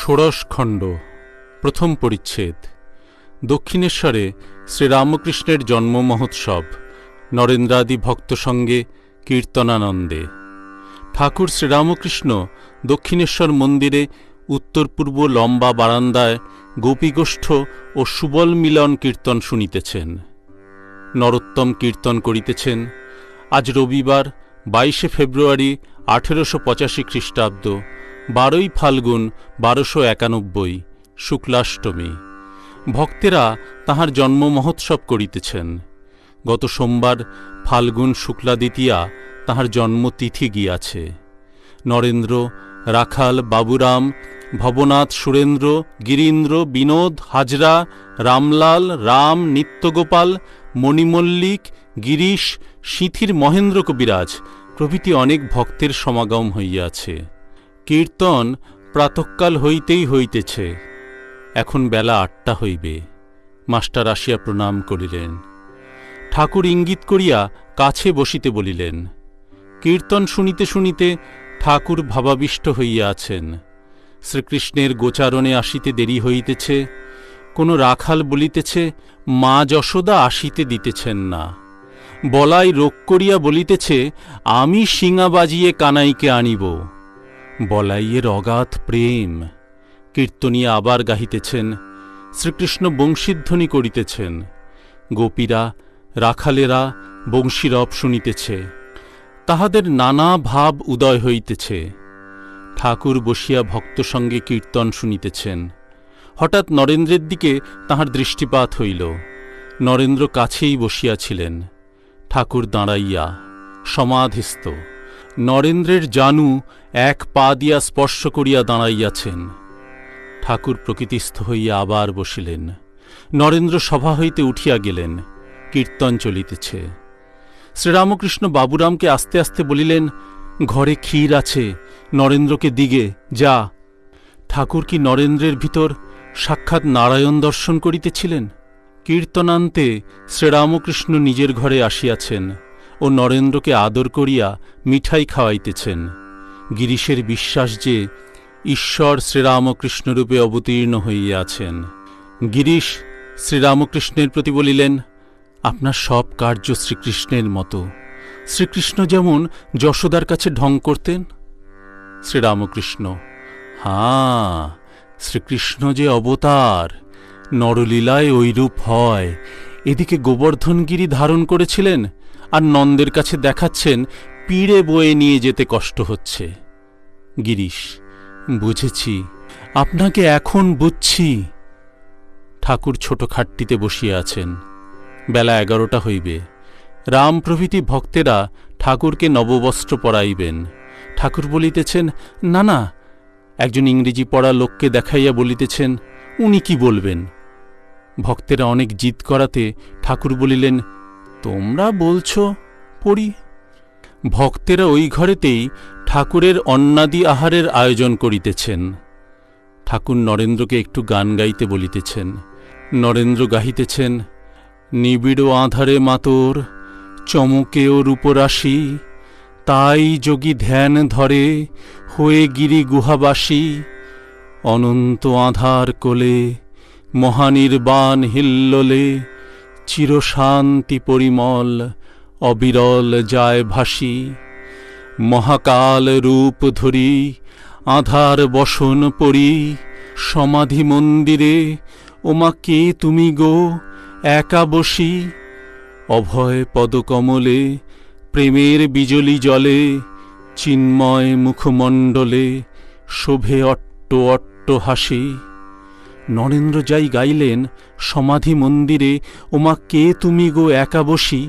ষোড়শ খণ্ড প্রথম পরিচ্ছেদ। দক্ষিণেশ্বরে শ্রীরামকৃষ্ণের জন্ম মহোৎসব নরেন্দ্রাদি ভক্ত সঙ্গে কীর্তনানন্দে। ঠাকুর শ্রীরামকৃষ্ণ দক্ষিণেশ্বর মন্দিরে উত্তর পূর্ব লম্বা বারান্দায় গোপীগোষ্ঠ ও সুবল মিলন কীর্তন শুনিতেছেন। নরোত্তম কীর্তন করিতেছেন। আজ রবিবার 22 ফেব্রুয়ারি 1885 খ্রিস্টাব্দ, 12 ফাল্গুন 1291 শুক্লাষ্টমী। ভক্তেরা তাহার জন্ম মহোৎসব করিতেছেন। গত সোমবার ফাল্গুন শুক্লা দ্বিতীয়া তাহার জন্মতিথি গিয়াছে। নরেন্দ্র, রাখাল, বাবুরাম, ভবনাথ, সুরেন্দ্র, গিরীন্দ্র, বিনোদ, হাজরা, রামলাল, রাম, নিত্যগোপাল, মণিমল্লিক, গিরিশ, সিঁথির মহেন্দ্র কবিরাজ প্রভৃতি অনেক ভক্তের সমাগম হইয়াছে। কীর্তন প্রাতঃকাল হইতেই হইতেছে। এখন বেলা 8টা হইবে। মাস্টার আসিয়া প্রণাম করিলেন। ঠাকুর ইঙ্গিত করিয়া কাছে বসিতে বলিলেন। কীর্তন শুনিতে শুনিতে ঠাকুর ভাবাবিষ্ট হইয়া আছেন। শ্রীকৃষ্ণের গোচারণে আসিতে দেরি হইতেছে। কোনো রাখাল বলিতেছে মা যশোদা আসিতে দিতেছেন না। বলাই রোগ করিয়া বলিতেছে আমি শিঙা বাজিয়ে কানাইকে আনিব। বলাইয়ের অগাধ প্রেম। কীর্তনিয়া আবার গাহিতেছেন। শ্রীকৃষ্ণ বংশীধ্বনি করিতেছেন। গোপীরা, রাখালেরা বংশীরব শুনিতেছে। তাহাদের নানা ভাব উদয় হইতেছে। ঠাকুর বসিয়া ভক্ত সঙ্গে কীর্তন শুনিতেছেন। হঠাৎ নরেন্দ্রের দিকে তাহার দৃষ্টিপাত হইল। নরেন্দ্র কাছেই বসিয়াছিলেন। ঠাকুর দাঁড়াইয়া সমাধিস্থ। নরেন্দ্রের জানু এক পা দিয়া স্পর্শ করিয়া দাঁড়াইয়াছেন। ঠাকুর প্রকৃতিস্থ হইয়া আবার বসিলেন। নরেন্দ্র সভা হইতে উঠিয়া গেলেন। কীর্তন চলিতেছে। শ্রীরামকৃষ্ণ বাবুরামকে আস্তে আস্তে বলিলেন, ঘরে ক্ষীর আছে, নরেন্দ্রকে দিগে যা। ঠাকুর কি নরেন্দ্রের ভিতর সাক্ষাৎ নারায়ণ দর্শন করিতেছিলেন? কীর্তনান্তে শ্রীরামকৃষ্ণ নিজের ঘরে আসিয়াছেন ও নরেন্দ্রকে আদর করিয়া মিঠাই খাওয়াইতেছেন। গিরিশের বিশ্বাস যে ঈশ্বর শ্রীরামকৃষ্ণরূপে অবতীর্ণ হইয়াছেন। গিরিশ শ্রীরামকৃষ্ণের প্রতি বলিলেন, আপনার সব কার্য শ্রীকৃষ্ণের মতো। শ্রীকৃষ্ণ যেমন যশোদার কাছে ঢং করতেন। শ্রীরামকৃষ্ণ, হাঁ, শ্রীকৃষ্ণ যে অবতার, নরলীলায় ঐরূপ হয়। এদিকে গোবর্ধনগিরি ধারণ করেছিলেন, আর নন্দের কাছে দেখাচ্ছেন পিড়ে বয়ে নিয়ে যেতে কষ্ট হচ্ছে। গিরিশ, বুঝেছি, আপনাকে এখন বুঝছি। ঠাকুর ছোট খাটটিতে বসিয়া আছেন। বেলা 11টা হইবে। রাম প্রভৃতি ভক্তেরা ঠাকুরকে নববস্ত্র পরাইবেন। ঠাকুর বলিতেছেন, না না। একজন ইংরেজি পড়া লোককে দেখাইয়া বলিতেছেন, উনি কি বলবেন? ভক্তেরা অনেক জিদ করাতে ঠাকুর বলিলেন, তোমরা বলছ, পড়ি। ভক্তেরা ওই ঘরেতেই ঠাকুরের অন্নাদি আহারের আয়োজন করিতেছেন। ঠাকুর নরেন্দ্রকে একটু গান গাইতে বলিতেছেন। নরেন্দ্র গাহিতেছেন, নিবিড় আধারে মাতর চমকেও রূপরাশি, তাই যোগী ধ্যান ধরে হয়ে গিরি গুহাবাসী। অনন্ত আধার কোলে মহানির্বাণ হিল্লোলে, চিরশান্তি পরিমল অবিরল যায় ভাসি। মহাকাল রূপ ধরি আধার বসন পরি, সমাধি মন্দিরে ওমা কে তুমি গো একা বসি। অভয় পদকমলে প্রেমের বিজলি জলে, চিন্ময় মুখমণ্ডলে শোভে অট্ট অট্ট হাসি। নরেন্দ্র যাই গাইলেন, সমাধি মন্দিরে ওমা কে তুমি গো একা বসি,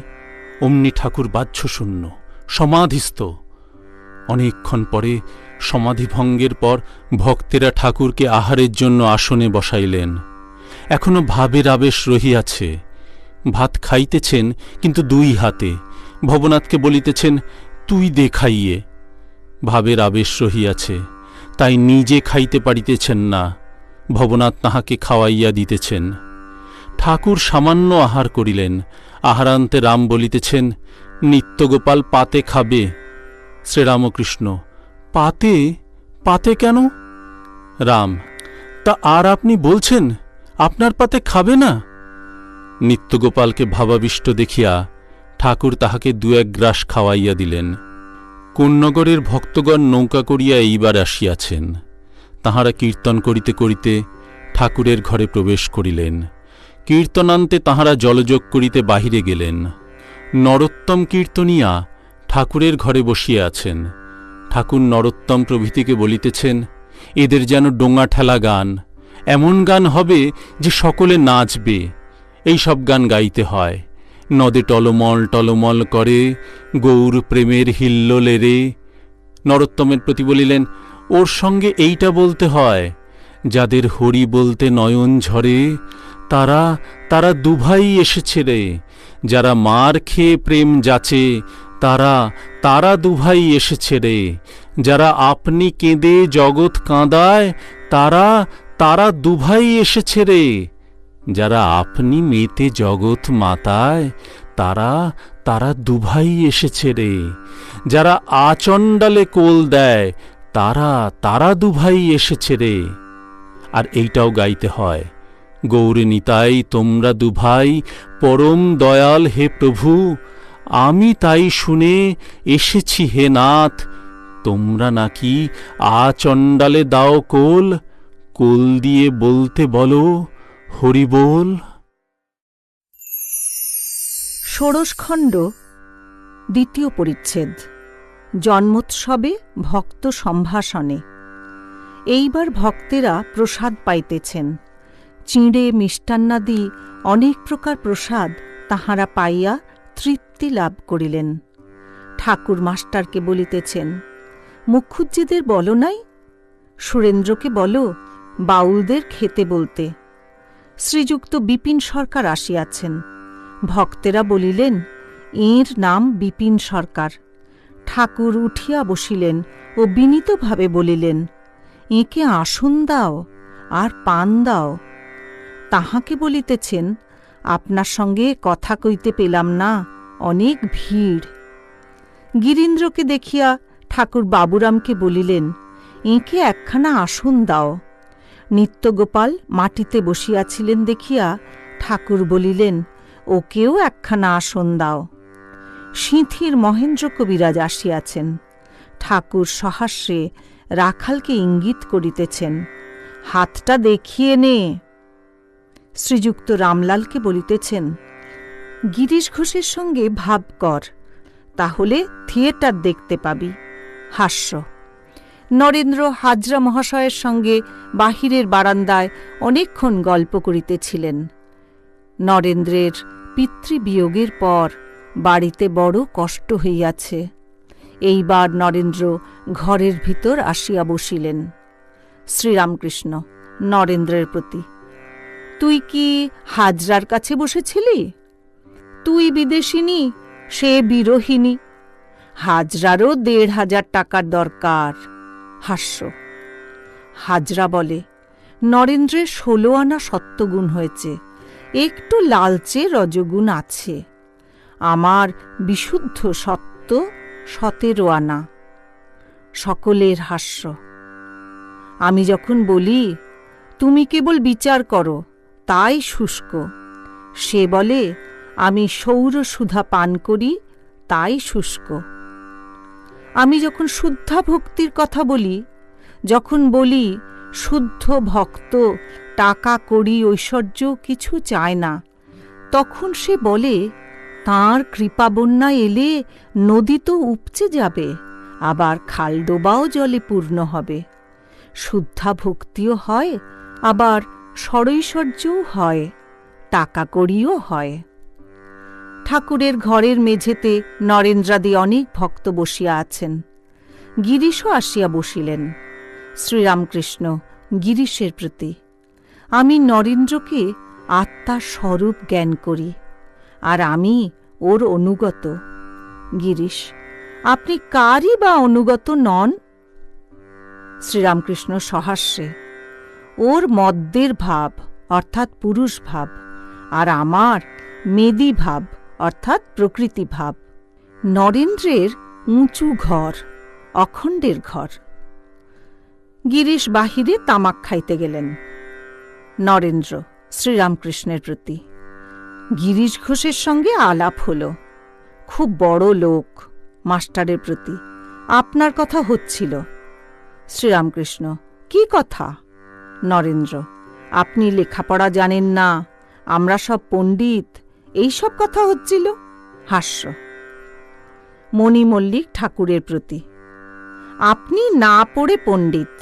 অমনি ঠাকুর বাহ্যশূন্য সমাধিস্থ। অনেকক্ষণ পরে সমাধিভঙ্গের পর ভক্তেরা ঠাকুরকে আহারের জন্য আসনে বসাইলেন। এখনো ভাবের আবেশ রহিয়াছে। ভাত খাইতেছেন, কিন্তু 2 হাতে। ভবনাথকে বলিতেছেন, তুই দে খাইয়ে। ভাবের আবেশ রহিয়াছে, তাই নিজে খাইতে পারিতেছেন না। ভবনাথ তাহাকে খাওয়াইয়া দিতেছেন। ঠাকুর সামান্য আহার করিলেন। আহারান্তে রাম বলিতেছেন, নিত্যগোপাল পাতে খাবে। শ্রীরামকৃষ্ণ, পাতে? পাতে কেন? রাম, তা আর আপনি বলছেন আপনার পাতে খাবে না? নিত্যগোপালকে ভাবাবিষ্ট দেখিয়া ঠাকুর তাহাকে 2-1 গ্রাস খাওয়াইয়া দিলেন। কোন্নগরের ভক্তগণ নৌকা করিয়া এইবার আসিয়াছেন। তাহারা কীর্তন করিতে করিতে ঠাকুরের ঘরে প্রবেশ করিলেন। কীর্তনান্তে তাহারা জলযোগ করিতে বাহিরে গেলেন। নরোত্তম কীর্তনিয়া ঠাকুরের ঘরে বসিয়া আছেন। ঠাকুর নরোত্তম প্রভৃতিকে বলিতেছেন, এদের যেন ডোঙা ঠেলা গান, এমন গান হবে যে সকলে নাচবে, এই সব গান গাইতে হয়। নদে টলমল টলমল করে গৌর প্রেমের হিল্লোলে রে। নরোত্তমের প্রতি বলিলেন, ওর সঙ্গে এইটা বলতে হয়, যাদের হরি বলতে নয়ন ঝরে তারা তারা দুভাই এসেছে রে। যারা মার খেয়ে প্রেম যাচে তারা তারা দুভাই এসেছে রে। যারা আপনি কেঁদে জগৎ কাঁদায় তারা তারা দুভাই এসেছে রে। যারা আপনি মেতে জগৎ মাতায় তারা তারা দুভাই এসেছে রে। যারা আচণ্ডালে কোল দেয় তারা তারা দুভাই এসেছে রে। আর এইটাও গাইতে হয়, গৌরে নিতাই তোমরা দুভাই পরম দয়াল হে প্রভু, আমি তাই শুনে এসেছি হে নাথ। তোমরা নাকি আচণ্ডালে দাও কোল, কোল দিয়ে বলতে বলো হরি বল। ষোড়শখণ্ড, দ্বিতীয় পরিচ্ছেদ। জন্মোৎসবে ভক্ত সম্ভাষণে। এইবার ভক্তেরা প্রসাদ পাইতেছেন। চিঁড়ে মিষ্টান্নাদি অনেক প্রকার প্রসাদ তাহারা পাইয়া তৃপ্তি লাভ করিলেন। ঠাকুর মাস্টারকে বলিতেছেন, মুখুজ্জেদের বলো নাই, সুরেন্দ্রকে বলো বাউলদের খেতে বলতে। শ্রীযুক্ত বিপিন সরকার আসিয়াছেন। ভক্তেরা বলিলেন, এঁর নাম বিপিন সরকার। ঠাকুর উঠিয়া বসিলেন ও বিনীতভাবে বলিলেন, এঁকে আসন দাও আর পান দাও। তাহাকে বলিতেছেন, আপনার সঙ্গে কথা কইতে পেলাম না, অনেক ভিড়। গিরীন্দ্রকে দেখিয়া ঠাকুর বাবুরামকে বলিলেন, এঁকে একখানা আসন দাও। নিত্যগোপাল মাটিতে বসিয়াছিলেন দেখিয়া ঠাকুর বলিলেন, ওকেও একখানা আসন দাও। সিঁথির মহেন্দ্র কবিরাজ আসিয়াছেন। ঠাকুর সহাস্যে রাখালকে ইঙ্গিত করিতেছেন, হাতটা দেখিয়ে নে। শ্রীযুক্ত রামলালকে বলিতেছেন, গিরিশ ঘোষের সঙ্গে ভাব কর, তাহলে থিয়েটার দেখতে পাবি। হাস্য। নরেন্দ্র হাজরা মহাশয়ের সঙ্গে বাহিরের বারান্দায় অনেকক্ষণ গল্প করিতেছিলেন। নরেন্দ্রের পিতৃবিয়োগের পর বাড়িতে বড় কষ্ট হইয়াছে। এইবার নরেন্দ্র ঘরের ভিতর আসিয়া বসিলেন। শ্রীরামকৃষ্ণ নরেন্দ্রের প্রতি, তুই কি হাজরার কাছে বসেছিলি? তুই বিদেশিনী, সে বিরোহিনী। হাজরারও ১৫০০ টাকার দরকার। হাস্য। হাজরা বলে, নরেন্দ্রের ১৬ আনা সত্যগুণ হয়েছে, একটু লালচে রজগুণ আছে। আমার বিশুদ্ধ সত্য ১৭ আনা। সকলের হাস্য। আমি যখন বলি, তুমি কেবল বিচার করো, তাই শুষ্ক। সে বলে, আমি সৌরসুধা পান করি, তাই শুষ্ক। আমি যখন শুদ্ধা ভক্তির কথা বলি, যখন বলি শুদ্ধ ভক্ত টাকা কড়ি ঐশ্বর্য কিছু চায় না, তখন সে বলে, তাঁর কৃপাবন্যা এলে নদী তো উপচে যাবে, আবার খালডোবাও জলে পূর্ণ হবে। শুদ্ধা ভক্তিও হয়, আবার ষড়ৈশ্বর্যও হয়, টাকা কড়িও হয়। ঠাকুরের ঘরের মেঝেতে নরেন্দ্রাদি অনেক ভক্ত বসিয়া আছেন। গিরিশও আসিয়া বসিলেন। শ্রীরামকৃষ্ণ গিরিশের প্রতি, আমি নরেন্দ্রকে আত্মার স্বরূপ জ্ঞান করি, আর আমি ওর অনুগত। গিরিশ, আপনি কারই বা অনুগত নন? শ্রীরামকৃষ্ণ সহাস্যে, ওর মদ্যের ভাব অর্থাৎ পুরুষ ভাব, আর আমার মেদি ভাব অর্থাৎ প্রকৃতি ভাব। নরেন্দ্রের উঁচু ঘর, অখণ্ডের ঘর। গিরিশ বাহিরে তামাক খাইতে গেলেন। নরেন্দ্র শ্রীরামকৃষ্ণের প্রতি। গিরিশ ঘোষের সঙ্গে আলাপ হল। খুব বড় লোক, মাস্টারের প্রতি। আপনার কথা হচ্ছিল। শ্রীরামকৃষ্ণ: কি কথা? নরেন্দ্র: আপনি লেখাপড়া জানেন না, আমরা সব পণ্ডিত, এই সব কথা হচ্ছিল। হাস্য। মণি মল্লিক ঠাকুরের প্রতি। আপনি না পড়ে পণ্ডিত।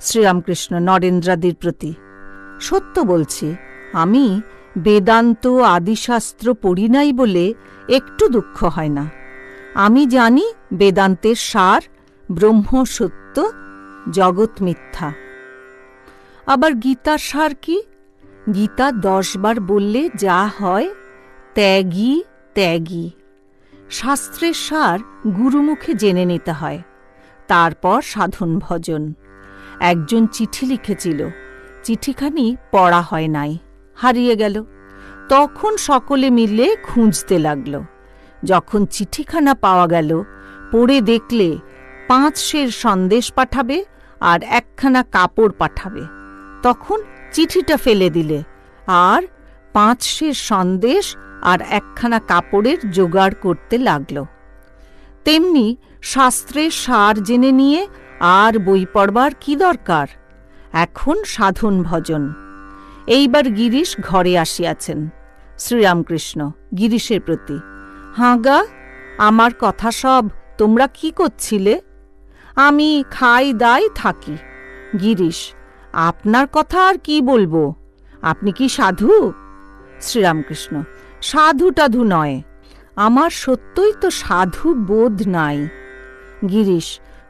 শ্রীরামকৃষ্ণ নরেন্দ্রাদির প্রতি: সত্য বলছি, আমি বেদান্ত আদিশাস্ত্র পড়ি নাই বলে একটু দুঃখ হয় না। আমি জানি বেদান্তের সার ব্রহ্ম সত্য, জগৎ মিথ্যা। আবার গীতার সার কি? গীতা 10 বার বললে যা হয়, ত্যাগী ত্যাগী। শাস্ত্রের সার গুরুমুখে জেনে নিতে হয়, তারপর সাধন ভজন। একজন চিঠি লিখেছিল, চিঠিখানি পড়া হয় নাই, হারিয়ে গেল। তখন সকলে মিলে খুঁজতে লাগল। যখন চিঠিখানা পাওয়া গেল, পড়ে দেখলে 5 সের সন্দেশ পাঠাবে আর 1খানা কাপড় পাঠাবে। তখন চিঠিটা ফেলে দিলে আর 5 সের সন্দেশ আর 1খানা কাপড়ের জোগাড় করতে লাগল। তেমনি শাস্ত্রের সার জেনে নিয়ে আর বই পড়বার কি দরকার? এখন সাধন ভজন। এইবার গিরিশ ঘরে আসিয়াছেন। শ্রীরামকৃষ্ণ গিরিশের প্রতি: হাঁগা, আমার কথা সব তোমরা কি করছিলে? আমি খাই দাই থাকি। গিরিশ: আপনার কথা আর কি বলবো, আপনি কি সাধু? শ্রীরামকৃষ্ণ: সাধু টাধু নয়, আমার সত্যই তো সাধু বোধ নাই। গিরিশ: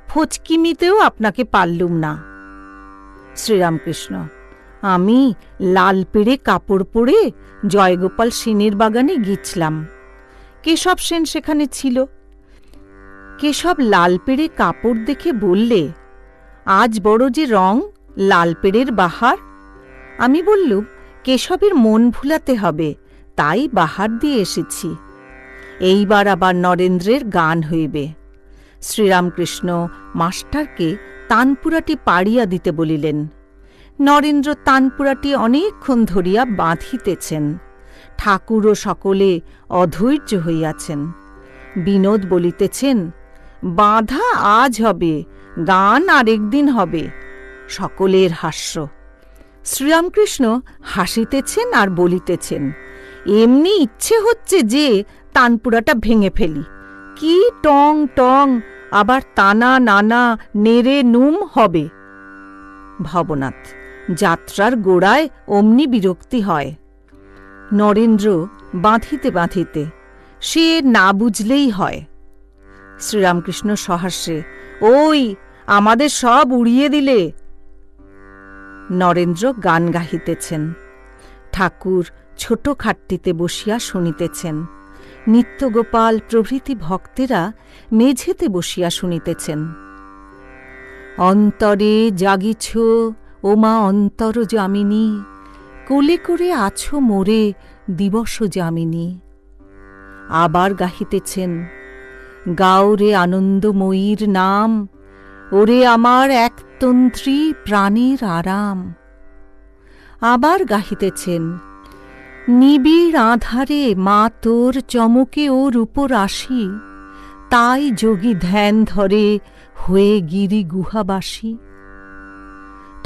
ফচকিমিতেও আপনাকে পারলুম না। শ্রীরামকৃষ্ণ: আমি লাল পেড়ে কাপড় পরে জয়গোপাল সেনের বাগানে গিয়েছিলাম। কেশব সেন সেখানে ছিল। কেশব লাল পেড়ে কাপড় দেখে বললে, আজ বড় যে রং, লাল পেড়ের বাহার। আমি বললুম, কেশবের মন ভুলাতে হবে, তাই বাহার দিয়ে এসেছি। এইবার আবার নরেন্দ্রের গান হইবে। শ্রীরামকৃষ্ণ মাস্টারকে তানপুরাটি পাড়িয়া দিতে বলিলেন। নরেন্দ্র তানপুরাটি অনেকক্ষণ ধরিয়া বাঁধিতেছেন। ঠাকুরও সকলে অধৈর্য হইয়াছেন। বিনোদ বলিতেছেন, বাঁধা আজ হবে, গান আরেকদিন হবে। সকলের হাস্য। শ্রীরামকৃষ্ণ হাসিতেছেন আর বলিতেছেন, এমনি ইচ্ছে হচ্ছে যে তানপুরাটা ভেঙে ফেলি। কি টং টং, আবার তানা নানা নেড়ে নুম হবে। ভবনাথ: যাত্রার গোড়ায় অমনি বিরক্তি হয়। নরেন্দ্র বাঁধিতে বাঁধিতে: সে না বুঝলেই হয়। শ্রীরামকৃষ্ণ সহাস্যে: ওই আমাদের সব উড়িয়ে দিলে। নরেন্দ্র গান গাহিতেছেন। ঠাকুর ছোট খাটটিতে বসিয়া শুনিতেছেন। নিত্যগোপাল প্রভৃতি ভক্তেরা মেঝেতে বসিয়া শুনিতেছেন। অন্তরে জাগিছ ওমা অন্তর যামিনী, কোলে করে আছো মোরে দিবস যামিনী। আবার গাহিতেছেন, গাওরে আনন্দময়ীর নাম, ওরে আমার একতন্ত্রী প্রাণের আরাম। আবার গাহিতেছেন, নিবিড় আধারে মা তোর চমকে ওর উপর আসি, তাই যোগী ধ্যান ধরে হয়ে গিরি গুহাবাসী।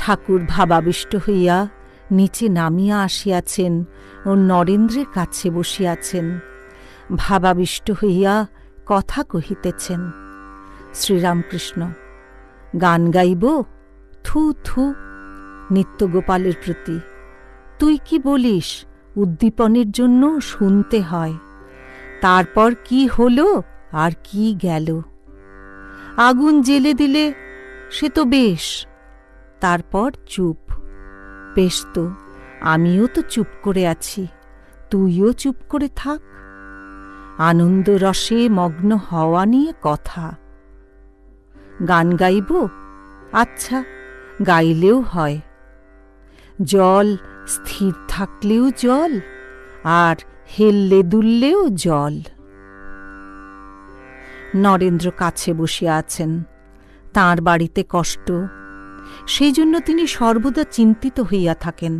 ঠাকুর ভাবাবিষ্ট হইয়া নিচে নামিয়া আসিয়াছেন ও নরেন্দ্রের কাছে বসিয়াছেন। ভাবাবিষ্ট হইয়া কথা কহিতেছেন। শ্রীরামকৃষ্ণ: গান গাইব? থু থু। নিত্যগোপালের প্রতি: তুই কি বলিস? উদ্দীপনের জন্য শুনতে হয়। তারপর কি হলো আর কি গেল? আগুন জ্বেলে দিলে সে তো বেশ। তারপর চুপ। বেশ তো, আমিও তো চুপ করে আছি, তুইও চুপ করে থাক। আনন্দ রসে মগ্ন হওয়া নিয়ে কথা। গান গাইব? আচ্ছা, গাইলেও হয়। জল স্থির থাকলেও জল, আর হেললে দুললেও জল। নরেন্দ্র কাছে বসিয়া আছেন। তাঁর বাড়িতে কষ্ট, সেই জন্য তিনি সর্বদা চিন্তিত হইয়া থাকেন।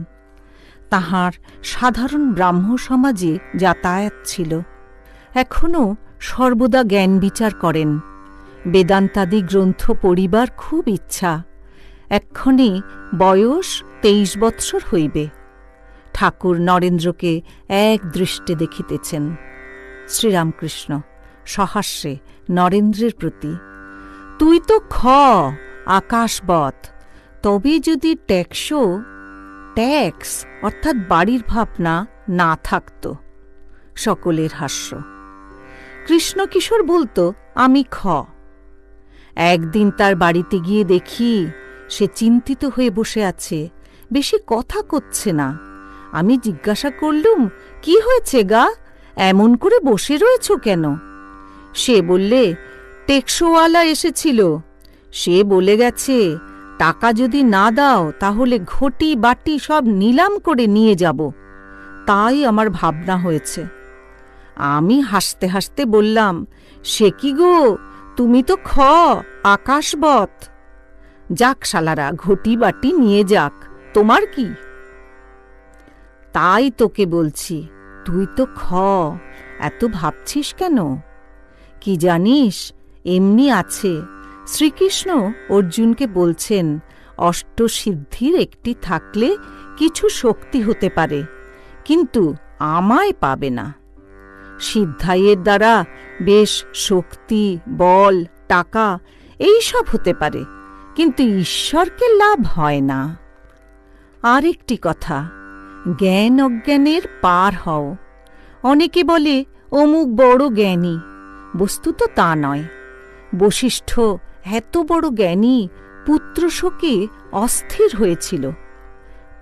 তাহার সাধারণ ব্রাহ্ম সমাজে যাতায়াত ছিল। এখনও সর্বদা জ্ঞান বিচার করেন। বেদান্তাদি গ্রন্থ পড়িবার খুব ইচ্ছা। এক্ষণে বয়স 23 বৎসর হইবে। ঠাকুর নরেন্দ্রকে এক দৃষ্টে দেখিতেছেন। শ্রীরামকৃষ্ণ সহাস্যে নরেন্দ্রের প্রতি, তুই তো আকাশবৎ, তবে যদি ট্যাক্স অর্থাৎ বাড়ির ভাবনা না থাকত। সকলের হাস্য। কৃষ্ণকিশোর বলত, আমি একদিন তার বাড়িতে গিয়ে দেখি সে চিন্তিত হয়ে বসে আছে, বেশি কথা কচ্ছে না। আমি জিজ্ঞাসা করলুম, কি হয়েছে গা, এমন করে বসে রয়েছ কেন? সে বললে, টেকসোওয়ালা এসেছিল, সে বলে গেছে টাকা যদি না দাও তাহলে ঘটি বাটি সব নিলাম করে নিয়ে যাব। তাই আমার ভাবনা হয়েছে। আমি হাসতে হাসতে বললাম, সে কি গো, তুমি তো আকাশবৎ। যাক শালারা, ঘটি বাটি নিয়ে যাক, তোমার কি? তাই তোকে বলছি, তুই তো এত ভাবছিস কেন? কি জানিস, এমনি আছে। শ্রীকৃষ্ণ অর্জুনকে বলছেন, অষ্টসিদ্ধির একটি থাকলে কিছু শক্তি হতে পারে, কিন্তু আমায় পাবে না। সিদ্ধাইয়ের দ্বারা বেশ শক্তি, বল, টাকা এই সব হতে পারে, কিন্তু ঈশ্বরকে লাভ হয় না। আর একটি কথা, জ্ঞান অজ্ঞানের পার হও। অনেকে বলে অমুক বড় জ্ঞানী, বস্তুত তা নয়। বশিষ্ঠ এত বড় জ্ঞানী, পুত্রশোকে অস্থির হয়েছিল।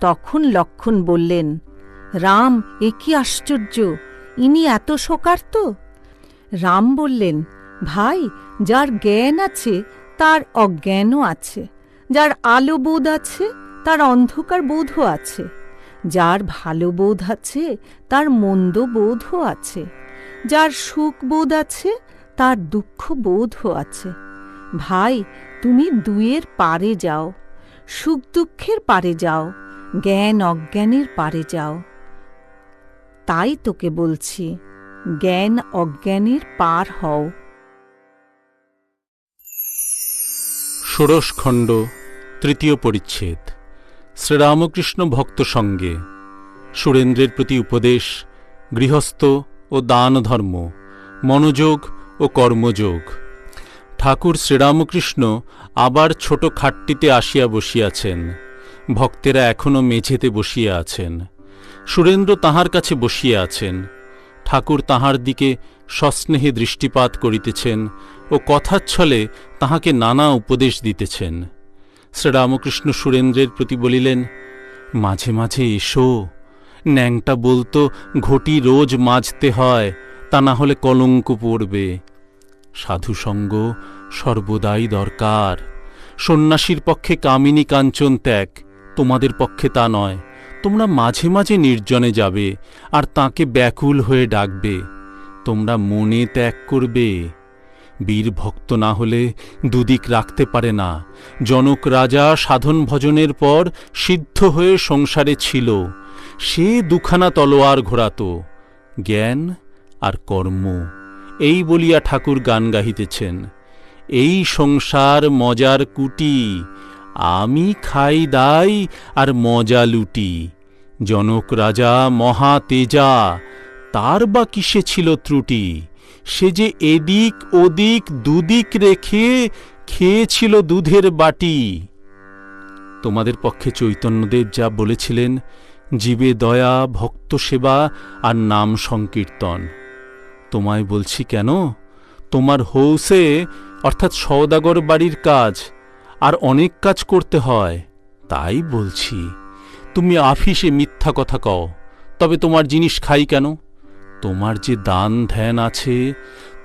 তখন লক্ষ্মণ বললেন, রাম, এ কি আশ্চর্য, ইনি এত শোকার্ত? রাম বললেন, ভাই, যার জ্ঞান আছে তার অজ্ঞানও আছে, যার আলো বোধ আছে তার অন্ধকার বোধও আছে, যার ভালো বোধ আছে তার মন্দ বোধও আছে, যার সুখ বোধ আছে তার দুঃখ বোধও আছে। ভাই, তুমি দুয়ের পারে যাও, সুখ দুঃখের পারে যাও, জ্ঞান অজ্ঞানের পারে যাও। তাই তোকে বলছি, জ্ঞান অজ্ঞানের পার হও। ষোড়শ খণ্ড, তৃতীয় পরিচ্ছেদ। শ্রীরামকৃষ্ণ ভক্ত সঙ্গে, সুরেন্দ্রের প্রতি উপদেশ, গৃহস্থ ও দান ধর্ম, মনোযোগ ও কর্মযোগ। ঠাকুর শ্রীরামকৃষ্ণ আবার ছোট খাটটিতে আসিয়া বসিয়াছেন। ভক্তেরা এখনও মেঝেতে বসিয়া আছেন। সুরেন্দ্র তাহার কাছে বসিয়া আছেন। ঠাকুর তাহার দিকে সস্নেহে দৃষ্টিপাত করিতেছেন ও কথাচ্ছলে তাহাকে নানা উপদেশ দিতেছেন। শ্রীরামকৃষ্ণ সুরেন্দ্রের প্রতি বলিলেন, মাঝে মাঝে এসো। ন্যাংটা বলতো ঘটি রোজ মাজতে হয়, তা না হলে কলঙ্ক পড়বে। সাধুসঙ্গ সর্বদাই দরকার। সন্ন্যাসীর পক্ষে কামিনী কাঞ্চন ত্যাগ, তোমাদের পক্ষে তা নয়। তোমরা মাঝে মাঝে নির্জনে যাবে আর তাকে ব্যাকুল হয়ে ডাকবে। তোমরা মনে ত্যাগ করবে। বীর ভক্ত না হলে দুদিক রাখতে পারে না। জনক রাজা সাধন ভজনের পর সিদ্ধ হয়ে সংসারে ছিল, সে দুখানা তলোয়ার ঘোরাত, জ্ঞান আর কর্ম। এই বলিয়া ঠাকুর গান গাহিতেছেন, এই সংসার মজার কুটি, আমি খাই দাই আর মজা লুটি। জনক রাজা মহা তেজা, তার বা কিসে ছিল ত্রুটি? সে যে এদিক ওদিক দুদিক রেখে খেয়েছিল দুধের বাটি। তোমাদের পক্ষে চৈতন্যদেব যা বলেছিলেন, জীবে দয়া, ভক্ত সেবা আর নাম সংকীর্তন। তোমায় বলছি কেন? তোমার হৌসে অর্থাৎ সওদাগর বাড়ির কাজ আর অনেক কাজ করতে হয়, তাই বলছি। তুমি আফিসে মিথ্যা কথা কও, তবে তোমার জিনিস খাই কেন? তোমার যে দান ধ্যান আছে,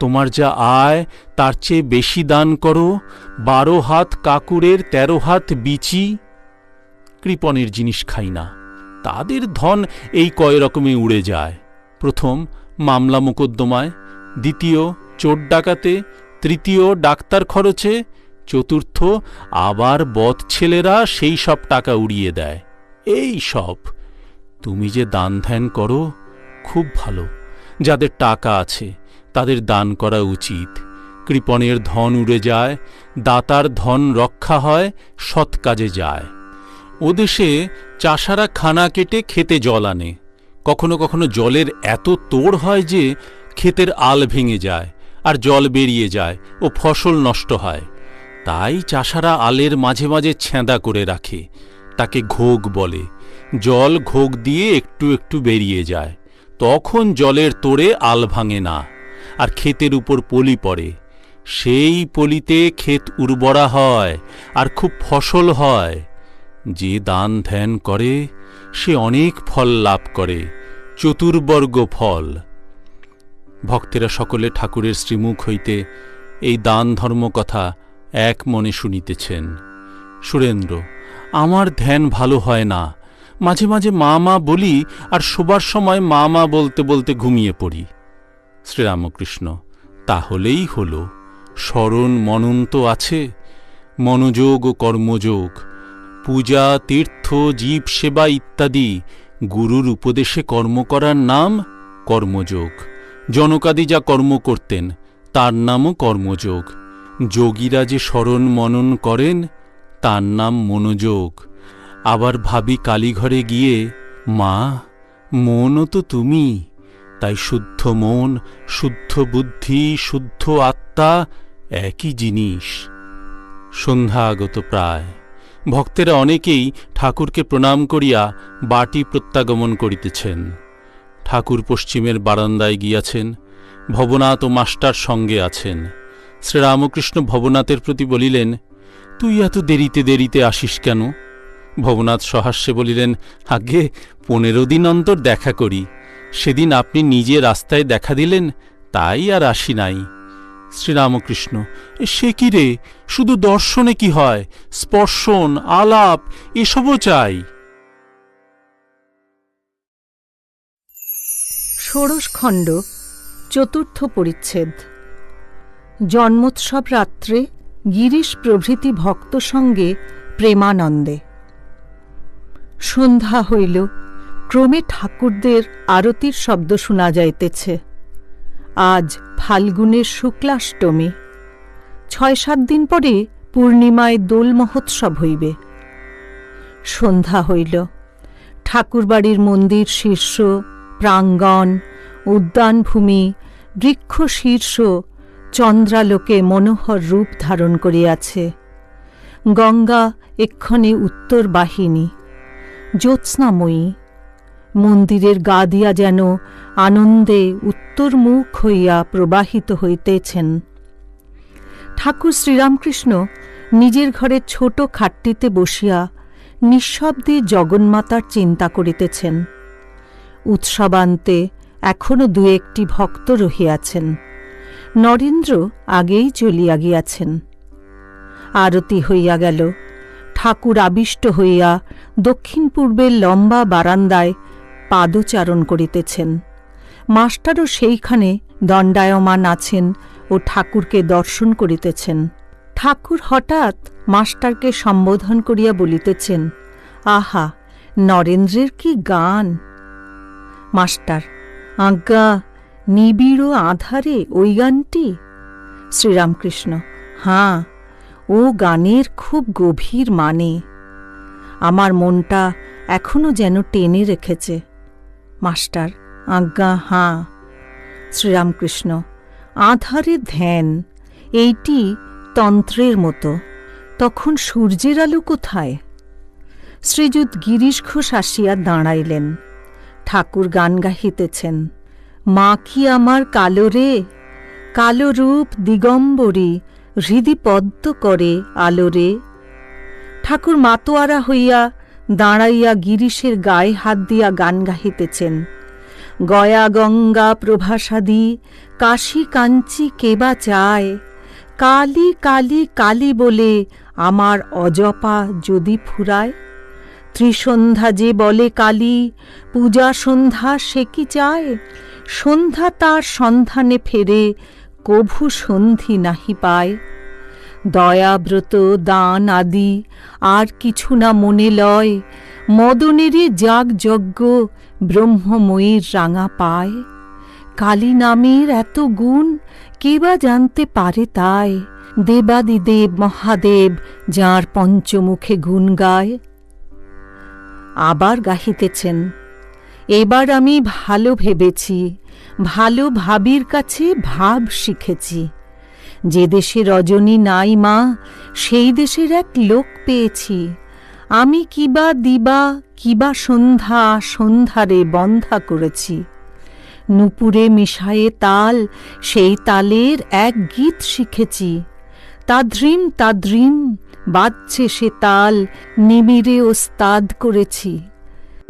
তোমার যা আয় তার চেয়ে বেশি দান করো। 12 হাত কাকুরের 13 হাত বিচি। কৃপণের জিনিস খাই না, তাদের ধন এই কয় রকমে উড়ে যায়। প্রথম মামলা মোকদ্দমায়, দ্বিতীয় চোর ডাকাতে, তৃতীয় ডাক্তার খরচে, চতুর্থ, আবার বদ ছেলেরা সেই সব টাকা উড়িয়ে দেয়। এই সব। তুমি যে দান ধ্যান করো, খুব ভালো। যাদের টাকা আছে তাদের দান করা উচিত। কৃপণের ধন উড়ে যায়, দাতার ধন রক্ষা হয়, সৎ কাজে যায়। ও দেশে চাষারা খানা কেটে খেতে জল আনে। কখনো কখনো জলের এত তোড় হয় যে ক্ষেতের আল ভেঙে যায় আর জল বেরিয়ে যায় ও ফসল নষ্ট হয়। তাই চাষারা আলের মাঝে মাঝে ছেঁদা করে রাখে, তাকে ঘোগ বলে। জল ঘোগ দিয়ে একটু একটু বেরিয়ে যায়, তখন জলের তোড়ে আল ভাঙে না, আর ক্ষেতের উপর পলি পড়ে। সেই পলিতে ক্ষেত উর্বরা হয় আর খুব ফসল হয়। যে দান ধ্যান করে সে অনেক ফল লাভ করে, চতুর্বর্গ ফল। ভক্তেরা সকলে ঠাকুরের শ্রীমুখ হইতে এই দান ধর্ম কথা এক মনে শুনিতেছেন। সুরেন্দ্র, আমার ধ্যান ভালো হয় না, মাঝে মাঝে মা মা বলি আর শোবার সময় মা মা বলতে বলতে ঘুমিয়ে পড়ি। শ্রীরামকৃষ্ণ, তাহলেই হল। স্মরণ মনন তো আছে, মনোযোগ ও কর্মযোগ, পূজা, তীর্থ, জীব সেবা ইত্যাদি গুরুর উপদেশে কর্ম করার নাম কর্মযোগ। জনকাদি যা কর্ম করতেন তার নামও কর্মযোগ। যোগীরা যে স্মরণ মনন করেন তার নাম মনোযোগ। আবার ভাবি কালীঘরে গিয়ে, মা, মনও তো তুমি, তাই শুদ্ধ মন, শুদ্ধ বুদ্ধি, শুদ্ধ আত্মা একই জিনিস। সন্ধ্যা আগত প্রায়। ভক্তেরা অনেকেই ঠাকুরকে প্রণাম করিয়া বাটি প্রত্যাগমন করিতেছেন। ঠাকুর পশ্চিমের বারান্দায় গিয়াছেন, ভবনাথ ও মাস্টার সঙ্গে আছেন। শ্রীরামকৃষ্ণ ভবনাথের প্রতি বলিলেন, তুই এত দেরিতে দেরিতে আসিস কেন? ভবনাথ সহাস্যে বলিলেন, আগে 15 দিন অন্তর দেখা করি, সেদিন আপনি নিজে রাস্তায় দেখা দিলেন, তাই আর আসি নাই। শ্রীরামকৃষ্ণ, সে কি রে, শুধু দর্শনে কি হয়, স্পর্শন, আলাপ এসবও চাই। ষোড়শ খণ্ড, চতুর্থ পরিচ্ছেদ। জন্মোৎসব রাত্রে গিরিশ প্রভৃতি ভক্ত সঙ্গে প্রেমানন্দে। সন্ধ্যা হইল, ক্রমে ঠাকুরদের আরতির শব্দ শোনা যাইতেছে। আজ ফাল্গুনের শুক্লাষ্টমী। 6-7 দিন পরে পূর্ণিমায় দোল মহোৎসব হইবে। সন্ধ্যা হইল। ঠাকুরবাড়ির মন্দির শীর্ষ, প্রাঙ্গণ, উদ্যানভূমি, বৃক্ষ শীর্ষ চন্দ্রালোকে মনোহর রূপ ধারণ করিয়াছে। গঙ্গা এক্ষণে উত্তর বাহিনী, জ্যোৎস্নাময়ী। মন্দিরের গা দিয়া যেন আনন্দে উত্তরমুখ হইয়া প্রবাহিত হইতেছেন। ঠাকুর শ্রীরামকৃষ্ণ নিজের ঘরের ছোট খাটটিতে বসিয়া নিঃশব্দে জগন্মাতার চিন্তা করিতেছেন। উৎসবান্তে এখনও 2-1টি ভক্ত রহিয়াছেন। নরেন্দ্র আগেই চলিয়া গিয়াছেন। আরতি হইয়া গেল। ঠাকুর আবিষ্ট হইয়া দক্ষিণ পূর্বের লম্বা বারান্দায় পাদচারণ করিতেছেন। মাস্টারও সেইখানে দণ্ডায়মান আছেন ও ঠাকুরকে দর্শন করিতেছেন। ঠাকুর হঠাৎ মাস্টারকে সম্বোধন করিয়া বলিতেছেন, আহা, নরেন্দ্রের কি গান! মাস্টার, আজ্ঞা, নিবিড় আধারে ওই গানটি? শ্রীরামকৃষ্ণ, হাঁ, ও গানের খুব গভীর মানে। আমার মনটা এখনো যেন টেনে রেখেছে। মাস্টার, আজ্ঞা, হাঁ। শ্রীরামকৃষ্ণ, আধারে ধ্যান, এইটি তন্ত্রের মতো। তখন সূর্যের আলো কোথায়? শ্রীযুত গিরিশ ঘোষ আসিয়া দাঁড়াইলেন। ঠাকুর গান গাহিতেছেন, মা কি আমার কালো রে, কালো রূপ দিগম্বরী, হৃদি পদ্ম করে আলোরে। ঠাকুর মাতোয়ারা হইয়া দাঁড়াইয়া গিরিশের গায়ে হাত দিয়া গান গাহিতেছেন, গয়া গঙ্গা প্রভাসাদি, কাশী কাঞ্চি কেবা চায়, কালী কালী কালী বলে আমার অজপা যদি ফুরায়। ত্রিসন্ধ্যা যে বলে কালী, পূজা সন্ধ্যা সে কি চায়, সন্ধ্যা তার সন্ধানে ফেরে, কভু সন্ধি নাহি পায়। দয়াব্রত দান আদি আর কিছু না মনে লয়, মদনেরই যাগযজ্ঞ ব্রহ্মময়ীর রাঙা পায়। কালী নামের এত গুণ কে বা জানতে পারে তাই, দেবাদিদেব মহাদেব যাঁর পঞ্চমুখে গুণ গায়। আবার গাহিতেছেন, এবার আমি ভালো ভেবেছি, ভালো ভাবির কাছে ভাব শিখেছি। যে দেশে রজনী নাই মা, সেই দেশের এক লোক পেয়েছি। আমি কিবা দিবা কিবা সন্ধ্যা সন্ধ্যারে বন্ধা করেছি। নূপুরে মিশায়ে তাল, সেই তালের এক গীত শিখেছি। তাদ্রিম তাদ্রিম বাজছে সে তাল, নিবিড়ে ওস্তাদ করেছি।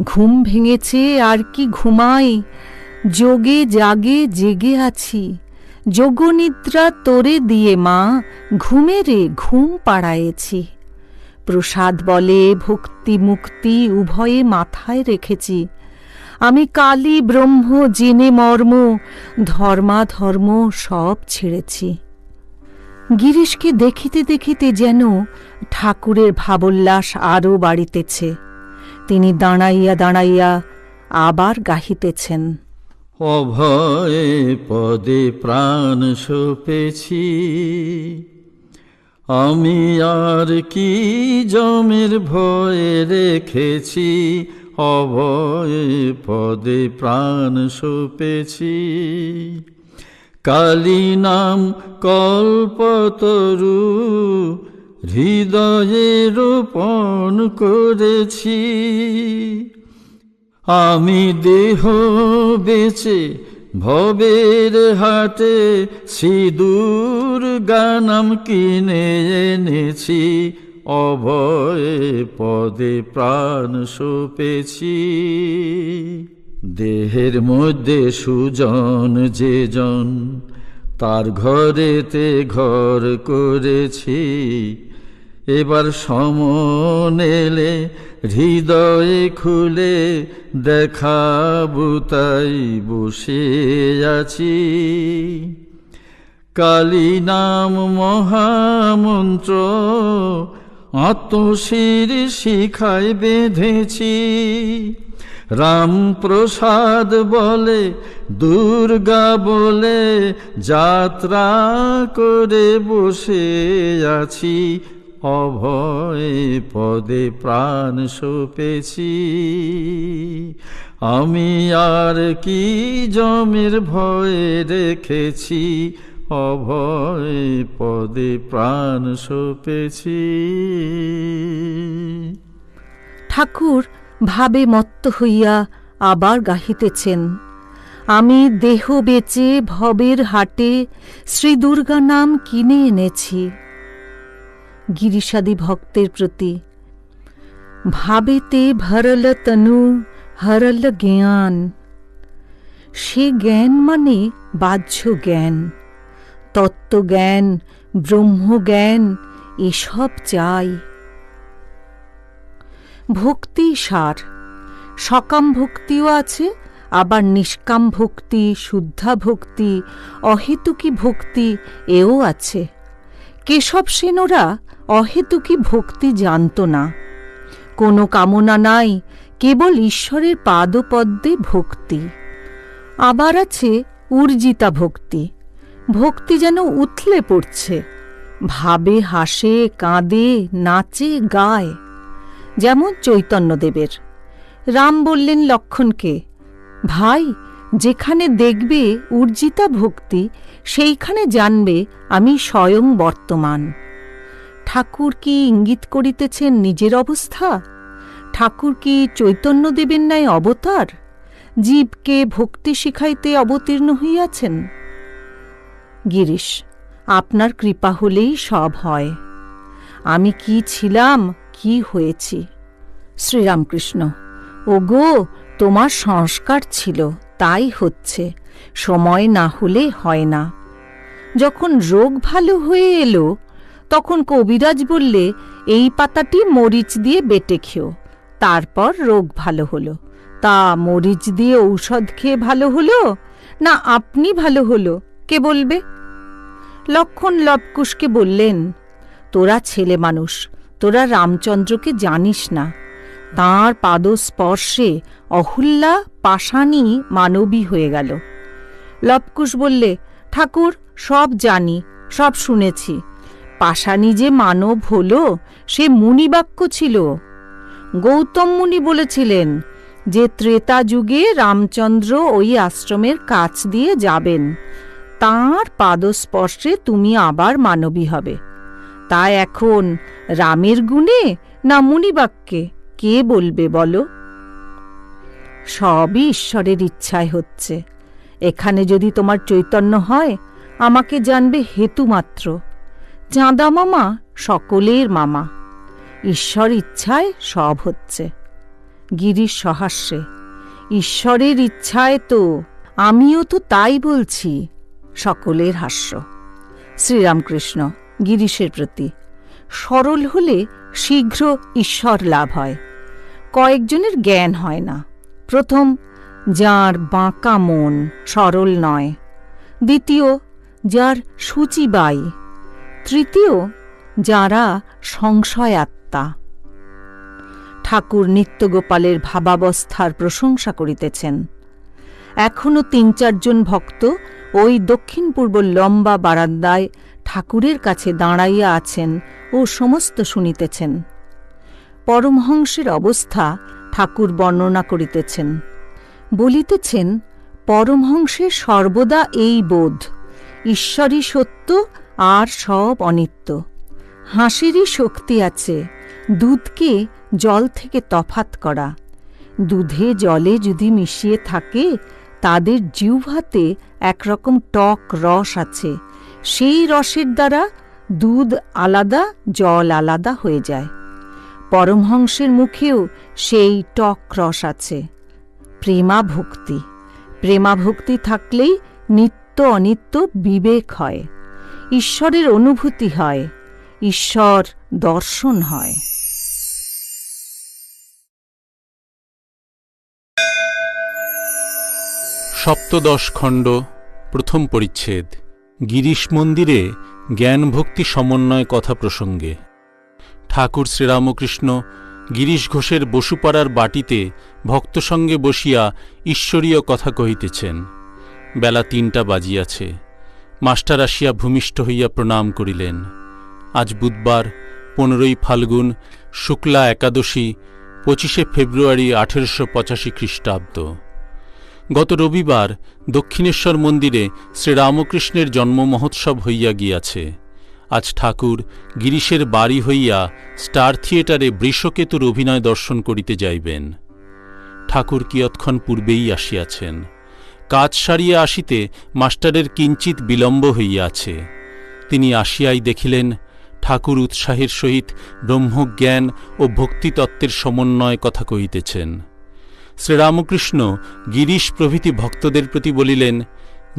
ঘুম ভেঙেছে আর কি ঘুমাই, যোগে জাগে জেগে আছি। যোগনিদ্রা তোরে দিয়ে মা, ঘুমেরে ঘুম পাড়ায়েছি। প্রসাদ বলে ভক্তি মুক্তি উভয়ে মাথায় রেখেছি। আমি কালী ব্রহ্ম জেনে মর্ম, ধর্মাধর্ম সব ছেড়েছি। গিরিশকে দেখিতে দেখিতে যেন ঠাকুরের ভাবোল্লাস আরও বাড়িতেছে। তিনি দাঁড়াইয়া দাঁড়াইয়া আবার গাহিতেছেন, অভয়ে পদে প্রাণ সপেছি, আমি আর কি জমের ভয়ে রেখেছি। অভয়ে পদে প্রাণ সপেছি, কালী নাম কল্পতরু হৃদয়ে রোপণ করেছি। আমি দেহ বেচে ভবের হাটে সিঁদুর গানাম কিনে এনেছি। অভয়ে পদে প্রাণ সপেছি, দেহের মধ্যে সুজন যে জন, তার ঘরেতে ঘর করেছি। এবার সমন এলে হৃদয়ে খুলে দেখাবো তাই বসে আছি। কালী নাম মহামন্ত্র আত্মশির শিখায় বেঁধেছি। রামপ্রসাদ বলে দুর্গা বলে যাত্রা করে বসে আছি। অভয়ে পদে প্রাণ সপেছি, আমি আর কি জমের ভয়ে রেখেছি। অভয়ে পদে প্রাণ সপেছি। ঠাকুর ভাবে মত্ত হইয়া আবার গাহিতেছেন, আমি দেহ বেচে ভবের হাটে শ্রী দুর্গা নাম কিনে এনেছি। গিরিশাদি ভক্তের প্রতি, ভাবেতে ভরল তনু হরল জ্ঞান। সে জ্ঞান মানে বাহ্য জ্ঞান, তত্ত্বজ্ঞান, ব্রহ্মজ্ঞান এসব চাই। ভক্তি সার, সকাম ভক্তিও আছে, আবার নিষ্কাম ভক্তি, শুদ্ধা ভক্তি, অহেতুকী ভক্তি এও আছে। কেশব সেনরা অহেতুকী ভক্তি জানত না। কোনো কামনা নাই, কেবল ঈশ্বরের পাদপদ্মে ভক্তি। আবার আছে উর্জিতা ভক্তি, ভক্তি যেন উথলে পড়ছে, ভাবে হাসে কাঁদে নাচে গায়। যেমন চৈতন্যদেবের। রাম বললেন লক্ষ্মণকে, ভাই যেখানে দেখবে উর্জিতা ভক্তি, সেইখানে জানবে আমি স্বয়ং বর্তমান। ঠাকুর কি ইঙ্গিত করিতেছেন নিজের অবস্থা? ঠাকুর কি চৈতন্যদেবের ন্যায় অবতার, জীবকে ভক্তি শিখাইতে অবতীর্ণ হইয়াছেন? গিরিশ, আপনার কৃপা হলেই সব হয়। আমি কি ছিলাম, কি হয়েছি? শ্রীরামকৃষ্ণ, ওগো, তোমার সংস্কার ছিল, তাই হচ্ছে, সময় না হলে হয় না। যখন রোগ ভালো হয়ে এলো, তখন কবিরাজ বললে এই পাতাটি মরিচ দিয়ে বেটে খেও, তারপর রোগ ভালো হলো। তা মরিচ দিয়ে ঔষধ খেয়ে ভালো হলো না আপনি ভালো হলো, কে বলবে? লক্ষ্মণ লবকুশকে বললেন, তোরা ছেলে মানুষ, তোরা রামচন্দ্রকে জানিস না। তাঁর পাদস্পর্শে অহুল্যা পাষাণী মানবী হয়ে গেল। লবকুশ বললে, ঠাকুর, সব জানি, সব শুনেছি। পাষাণী যে মানব হল, সে মুনিবাক্য ছিল। গৌতম মুনি বলেছিলেন যে ত্রেতা যুগে রামচন্দ্র ওই আশ্রমের কাছ দিয়ে যাবেন, তাঁর পাদস্পর্শে তুমি আবার মানবী হবে। তা এখন রামের গুণে না মুনিবাক্যে, কে বলবে বলো? সবই ঈশ্বরের ইচ্ছায় হচ্ছে। এখানে যদি তোমার চৈতন্য হয়, আমাকে জানবে হেতু মাত্র। চাঁদা মামা সকলের মামা। ঈশ্বর ইচ্ছায় সব হচ্ছে। গিরিশ সহাস্যে, ঈশ্বরের ইচ্ছায় তো, আমিও তো তাই বলছি। সকলের হাস্য। শ্রীরামকৃষ্ণ গিরিশের প্রতি, সরল হলে শীঘ্র ঈশ্বর লাভ হয়। কয়েকজনের জ্ঞান হয় না। প্রথম, যার বাঁকা মন, সরল নয়। দ্বিতীয়, যার সূচিবাই। তৃতীয়, যারা সংশয় আত্মা। ঠাকুর নিত্যগোপালের ভাবাবস্থার প্রশংসা করিতেছেন। এখনও ৩-৪ জন ভক্ত ওই দক্ষিণ পূর্ব লম্বা বারান্দায় ঠাকুরের কাছে দাঁড়াইয়া আছেন ও সমস্ত শুনিতেছেন। পরমহংসের অবস্থা ঠাকুর বর্ণনা করিতেছেন। বলিতেছেন, পরমহংসের সর্বদা এই বোধ, ঈশ্বরই সত্য আর সব অনিত্য। হাসিরই শক্তি আছে দুধকে জল থেকে তফাত করা। দুধে জলে যদি মিশিয়ে থাকে, তাদের জিহ্বাতে একরকম টক রস আছে। সেই রসের দ্বারা দুধ আলাদা, জল আলাদা হয়ে যায়। পরমহংসের মুখেও সেই টক রস আছে। প্রেমাভক্তি, প্রেমাভক্তি থাকলেই নিত্য অনিত্য বিবেক হয়, ঈশ্বরের অনুভূতি হয়, ঈশ্বর দর্শন হয়। সপ্তদশ খণ্ড, প্রথম পরিচ্ছেদ। গিরিশ মন্দিরে জ্ঞান ভক্তি সমন্বয় কথা প্রসঙ্গে। ঠাকুর শ্রীরামকৃষ্ণ গিরিশ ঘোষের বসুপাড়ার বাটিতে ভক্ত সঙ্গে বসিয়া ঈশ্বরীয় কথা কহিতেছেন। বেলা ৩টা বাজিয়াছে। মাস্টার আসিয়া ভূমিষ্ঠ হইয়া প্রণাম করিলেন। আজ বুধবার, 15ই ফাল্গুন, শুক্লা একাদশী, 25শে ফেব্রুয়ারি 1885 খ্রিস্টাব্দ। গত রবিবার দক্ষিণেশ্বর মন্দিরে শ্রীরামকৃষ্ণের জন্ম মহোৎসব হইয়া গিয়াছে। আজ ঠাকুর গিরিশের বাড়ি হইয়া স্টার থিয়েটারে বৃষকেতুর অভিনয় দর্শন করিতে যাইবেন। ঠাকুর কিয়ৎক্ষণ পূর্বেই আসিয়াছেন। কাজ সারিয়া আসিতে মাস্টারের কিঞ্চিত বিলম্ব হইয়াছে। তিনি আসিয়াই দেখিলেন ঠাকুর উৎসাহের সহিত ব্রহ্মজ্ঞান ও ভক্তিতত্ত্বের সমন্বয় কথা কহিতেছেন। শ্রীরামকৃষ্ণ গিরিশ প্রভৃতি ভক্তদের প্রতি বলিলেন,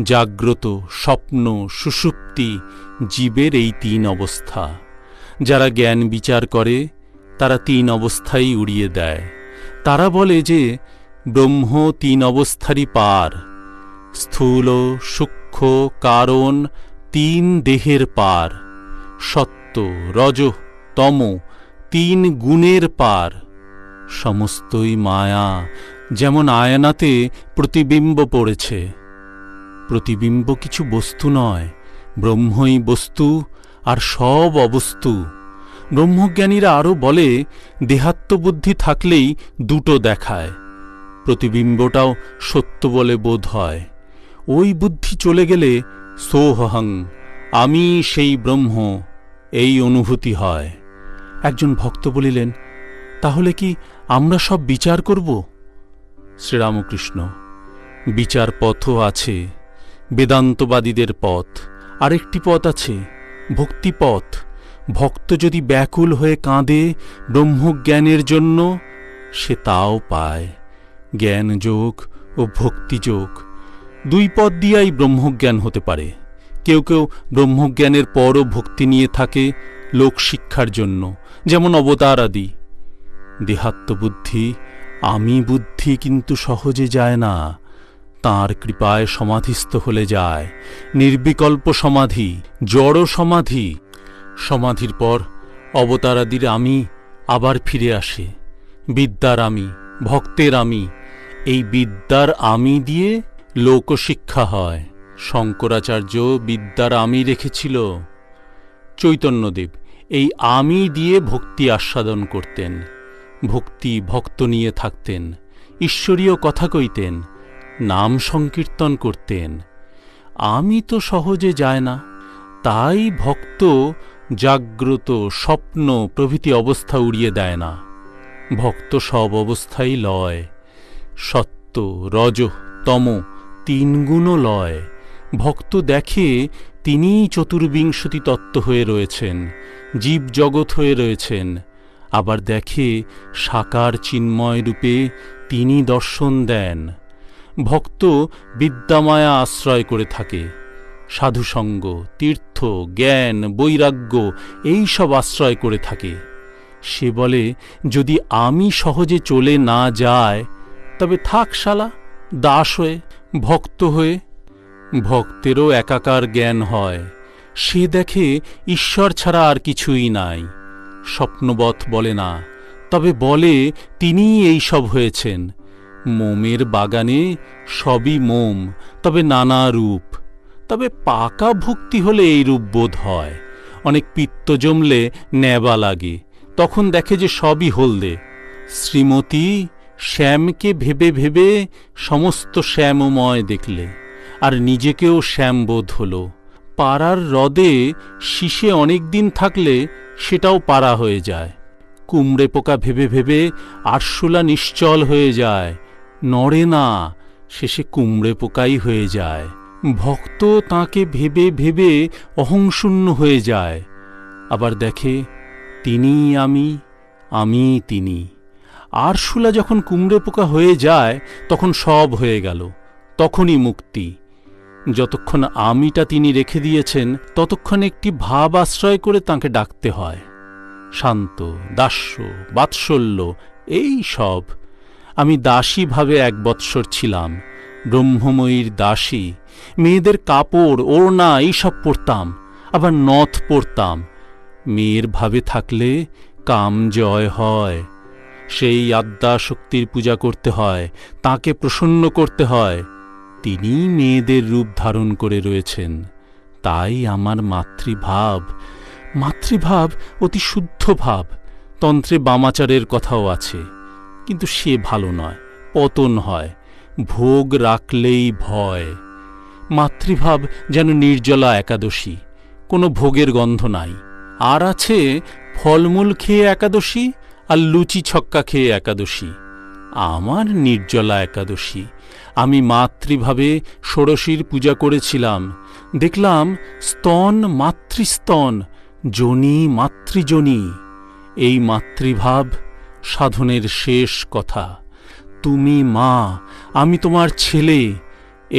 জাগ্রত, স্বপ্ন, সুষুপ্তি জীবের এই 3 অবস্থা। যারা জ্ঞান বিচার করে তারা 3 অবস্থাই উড়িয়ে দেয়। তারা বলে যে ব্রহ্ম 3 অবস্থারই পার, স্থূল, সূক্ষ্ম, কারণ 3 দেহের পার, সত্য, রজ, তম 3 গুণের পার। সমস্তই মায়া, যেমন আয়নাতে প্রতিবিম্ব পড়েছে। প্রতিবিম্ব কিছু বস্তু নয়, ব্রহ্মই বস্তু আর সব অবস্তু। ব্রহ্মজ্ঞানীরা আরও বলে, দেহাত্মবুদ্ধি থাকলেই দুটো দেখায়, প্রতিবিম্বটাও সত্য বলে বোধ হয়। ওই বুদ্ধি চলে গেলে সোহং, আমি সেই ব্রহ্ম, এই অনুভূতি হয়। একজন ভক্ত বলিলেন, তাহলে কি আমরা সব বিচার করব? শ্রীরামকৃষ্ণ, বিচার পথও আছে, বেদান্তবাদীদের পথ। আরেকটি পথ আছে, ভক্তিপথ। ভক্ত যদি ব্যাকুল হয়ে কাঁদে ব্রহ্মজ্ঞানের জন্য, সে তাও পায়। জ্ঞানযোগ ও ভক্তিযোগ 2 পথ দিয়াই ব্রহ্মজ্ঞান হতে পারে। কেউ কেউ ব্রহ্মজ্ঞানের পরও ভক্তি নিয়ে থাকে লোকশিক্ষার জন্য, যেমন অবতার আদি। দেহাত্মবুদ্ধি, আমি বুদ্ধি কিন্তু সহজে যায় না, তাঁর কৃপায় সমাধিস্থ হলে যায়। নির্বিকল্প সমাধি, জড় সমাধি। সমাধির পর অবতারাদির আমি আবার ফিরে আসে। বিদ্যার আমি, ভক্তের আমি, এই বিদ্যার আমি দিয়ে লোকশিক্ষা হয়। শঙ্করাচার্য বিদ্যার আমি রেখেছিল। চৈতন্যদেব এই আমি দিয়ে ভক্তি আস্বাদন করতেন। ভক্তি ভক্ত নিয়ে থাকতেন, ঈশ্বরীয় কথা কইতেন, নাম সংকীর্তন করতেন। আমি তো সহজে যায় না, তাই ভক্ত জাগ্রত, স্বপ্ন প্রভৃতি অবস্থা উড়িয়ে দেয় না। ভক্ত সব অবস্থাই লয়, সত্য রজ তম তিন গুণও লয়। ভক্ত দেখে তিনিই চতুর্বিংশতি তত্ত্ব হয়ে রয়েছেন, জীব জগৎ হয়ে রয়েছেন। আবার দেখে সাকার চিন্ময় রূপে তিনি দর্শন দেন। ভক্ত বিদ্যামায়া আশ্রয় করে থাকে, সাধুসঙ্গ, তীর্থ, জ্ঞান, বৈরাগ্য এই সব আশ্রয় করে থাকে। সে বলে, যদি আমি সহজে চলে না যায় তবে থাক শালা দাস হয়ে, ভক্ত হয়ে। ভক্তেরও একাকার জ্ঞান হয়, সে দেখে ঈশ্বর ছাড়া আর কিছুই নাই। স্বপ্নবৎ বলে না, তবে বলে তিনিই এই সব হয়েছেন। মোমের বাগানে সবই মোম, তবে নানা রূপ। তবে পাকা ভক্তি হলে এই রূপ বোধ হয়। অনেক পিত্ত জমলে নেবা লাগে, তখন দেখে যে সবই হলদে। শ্রীমতী শ্যামকে ভেবে ভেবে সমস্ত শ্যামময় দেখলে, আর নিজেকেও শ্যামবোধ হল। পাড়ার হ্রদে শীষে অনেক দিন থাকলে সেটাও পাড়া হয়ে যায়। কুমড়ে পোকা ভেবে ভেবে আরশোলা নিশ্চল হয়ে যায়, নড়ে না, শেষে কুমড়ে পোকাই হয়ে যায়। ভক্ত তাঁকে ভেবে ভেবে অহংশূন্য হয়ে যায়, আবার দেখে তিনিই আমি, আমিই তিনি। আরশোলা যখন কুমড়ে পোকা হয়ে যায় তখন সব হয়ে গেল, তখনই মুক্তি। যতক্ষণ আমিটা তিনি রেখে দিয়েছেন ততক্ষণ একটি ভাব আশ্রয় করে তাঁকে ডাকতে হয়। শান্ত, দাস্য, বাৎসল্য এই সব। আমি দাসী ভাবে 1 বৎসর ছিলাম, ব্রহ্মময়ীর দাসী। মেয়েদের কাপড়, ওড়না এইসব পরতাম, আবার নথ পরতাম। মেয়ের ভাবে থাকলে কাম জয় হয়। সেই আদ্যা শক্তির পূজা করতে হয়, তাকে প্রসন্ন করতে হয়। তিনি মেয়েদের রূপ ধারণ করে রয়েছেন। তাই আমার মাতৃভাব, মাতৃভাব অতি শুদ্ধ ভাব। তন্ত্রে বামাচারের কথাও আছে, কিন্তু সে ভালো নয়, পতন হয়। ভোগ রাখলেই ভয়। মাতৃভাব যেন নির্জলা একাদশী, কোনো ভোগের গন্ধ নাই। আর আছে ফলমূল খেয়ে একাদশী আর লুচি ছক্কা খেয়ে একাদশী। আমার নির্জলা একাদশী। আমি মাতৃভাবে ষোড়শীর পূজা করেছিলাম। দেখলাম স্তন মাতৃস্তন, যোনি মাতৃযোনি। এই মাতৃভাব সাধনের শেষ কথা। তুমি মা, আমি তোমার ছেলে,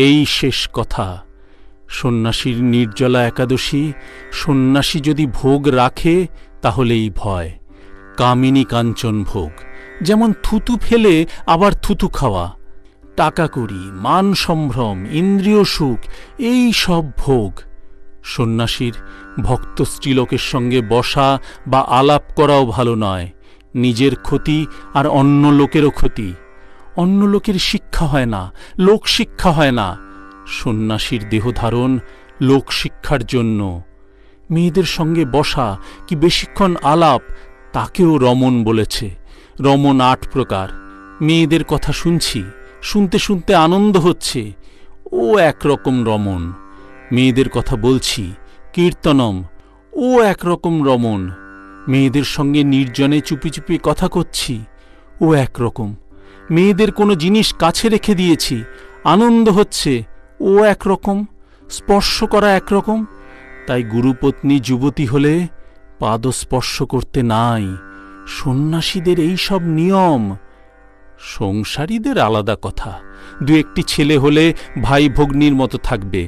এই শেষ কথা। সন্ন্যাসীর নির্জলা একাদশী। সন্ন্যাসী যদি ভোগ রাখে তাহলেই ভয়। কামিনী কাঞ্চন ভোগ, যেমন থুতু ফেলে আবার থুতু খাওয়া, টাকা কড়ি, মান সম্ভ্রম, ইন্দ্রিয় সুখ এই সব ভোগ। সন্ন্যাসীর ভক্ত স্ত্রীলোকের সঙ্গে বসা বা আলাপ করাও ভালো নয়। নিজের ক্ষতি আর অন্য লোকেরও ক্ষতি। অন্য লোকের শিক্ষা হয় না, লোক শিক্ষা হয় না। সন্ন্যাসীর দেহধারণ লোকশিক্ষার জন্য। মেয়েদের সঙ্গে বসা কি বেশিক্ষণ আলাপ, তাকেও রমণ বলেছে। রমণ 8 প্রকার। মেয়েদের কথা শুনছি, শুনতে শুনতে আনন্দ হচ্ছে, ও একরকম রমণ। মেয়েদের কথা বলছি, কীর্তনম, ও একরকম রমণ। মেয়েদের সঙ্গে নির্জনে চুপি চুপি কথা করছি, ও একরকম। মেয়েদের কোনো জিনিস কাছে রেখে দিয়েছি, আনন্দ হচ্ছে, ও একরকম। স্পর্শ করা একরকম। তাই গুরুপত্নী যুবতী হলে পাদস্পর্শ করতে নাই। সন্ন্যাসীদের এই সব নিয়ম। সংসারীদের আলাদা কথা। 2-1টি ছেলে হলে ভাই ভগ্নীর মতো থাকবে,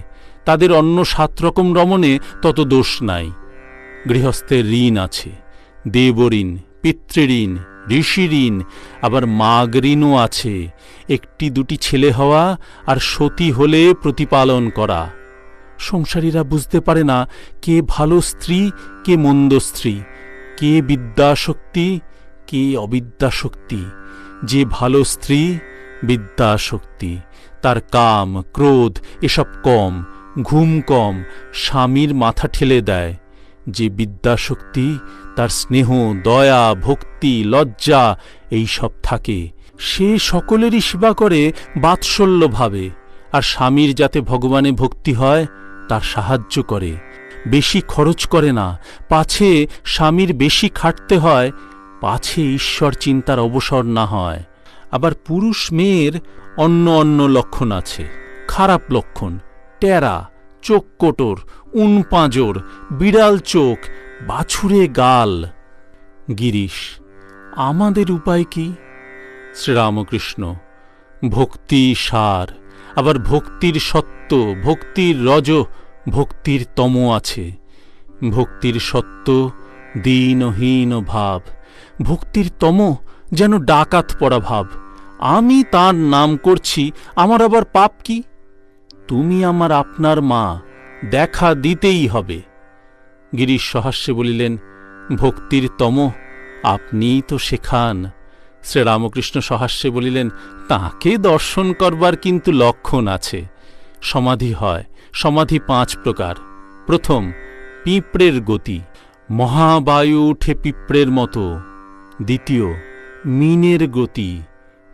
তাদের অন্য 7 রকম রমণে তত দোষ নাই। গৃহস্থের ঋণ আছে, দেবঋণ, পিতৃঋণ, ঋষিঋণ, আবার মাগ ঋণও আছে। 1-2টি ছেলে হওয়া আর সতী হলে প্রতিপালন করা। সংসারীরা বুঝতে পারে না কে ভালো স্ত্রী, কে মন্দ স্ত্রী, কে বিদ্যাশক্তি, কে অবিদ্যাশক্তি। যে ভালো স্ত্রী, বিদ্যাশক্তি, তার কাম ক্রোধ এসব কম, ঘুম কম, স্বামীর মাথা ঠেলে দেয়। যে বিদ্যাশক্তি, তার স্নেহ দয়া ভক্তি লজ্জা এই সব থাকে। সে সকলেরই সেবা করে বাৎসল্যভাবে, আর স্বামীর যাতে ভগবানে ভক্তি হয় তার সাহায্য করে। বেশি খরচ করে না, পাছে স্বামীর বেশি খাটতে হয়, পাছে ঈশ্বর চিন্তার অবসর না হয়। আবার পুরুষ মেয়ের অন্য অন্য লক্ষণ আছে। খারাপ লক্ষণ: টেরা, চোখ কোটর, পাঁজর, বিড়াল চোখ, বাছুরে গাল। গিরিশ: আমাদের উপায় কি? শ্রীরামকৃষ্ণ: ভক্তি সার, আবার ভক্তির সত্য, ভক্তির রজ, ভক্তির তম আছে। ভক্তির সত্য দীনহীন ভাব, ভক্তির তম যেন ডাকাত পড়া ভাব। আমি তার নাম করছি, আমার আবার পাপ কি? তুমি আমার আপনার মা, দেখা দিতেই হবে। গিরিশ সহাস্যে বলিলেন, ভক্তির তম আপনিই তো শেখান। শ্রীরামকৃষ্ণ সহাস্যে বলিলেন, তাকে দর্শন করবার কিন্তু লক্ষণ আছে। সমাধি হয়। সমাধি 5 প্রকার। প্রথম, পিঁপড়ের গতি, মহাবায়ু উঠে পিঁপড়ের মতো। দ্বিতীয়, মিনের গতি।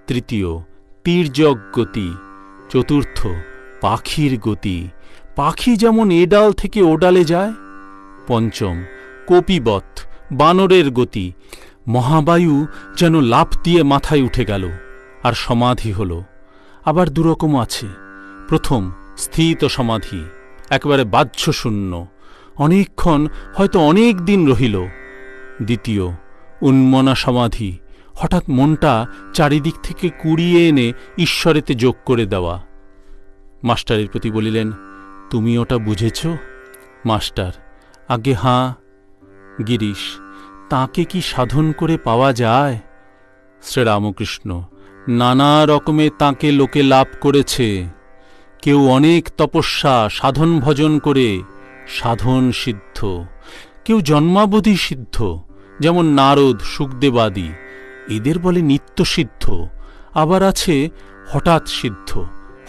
তৃতীয়, তীর্যক গতি। চতুর্থ, পাখির গতি, পাখি যেমন এ ডাল থেকে ও ডালে যায়। পঞ্চম, কপিবৎ, বানরের গতি, মহাবায়ু যেন লাফ দিয়ে মাথায় উঠে গেল, আর সমাধি হল। আবার দুরকম আছে। প্রথম, স্থিত সমাধি, একেবারে বাহ্যশূন্য, অনেকক্ষণ, হয়তো অনেক দিন রহিল। দ্বিতীয়, উন্মনা সমাধি, হঠাৎ মনটা চারিদিক থেকে কুড়িয়ে এনে ঈশ্বরেতে যোগ করে দেওয়া। মাস্টারের প্রতি বলিলেন, তুমি ওটা বুঝেছ? মাস্টার: আগে হাঁ। গিরিশ: তাকে কি সাধন করে পাওয়া যায়? শ্রীরামকৃষ্ণ: নানা রকমে তাঁকে লোকে লাভ করেছে। কেউ অনেক তপস্যা সাধন ভজন করে সাধন সিদ্ধ, কেউ জন্মাবধি সিদ্ধ, যেমন নারদ সুখদেবাদি, এদের বলে নিত্য সিদ্ধ। আবার আছে হঠাৎ সিদ্ধ,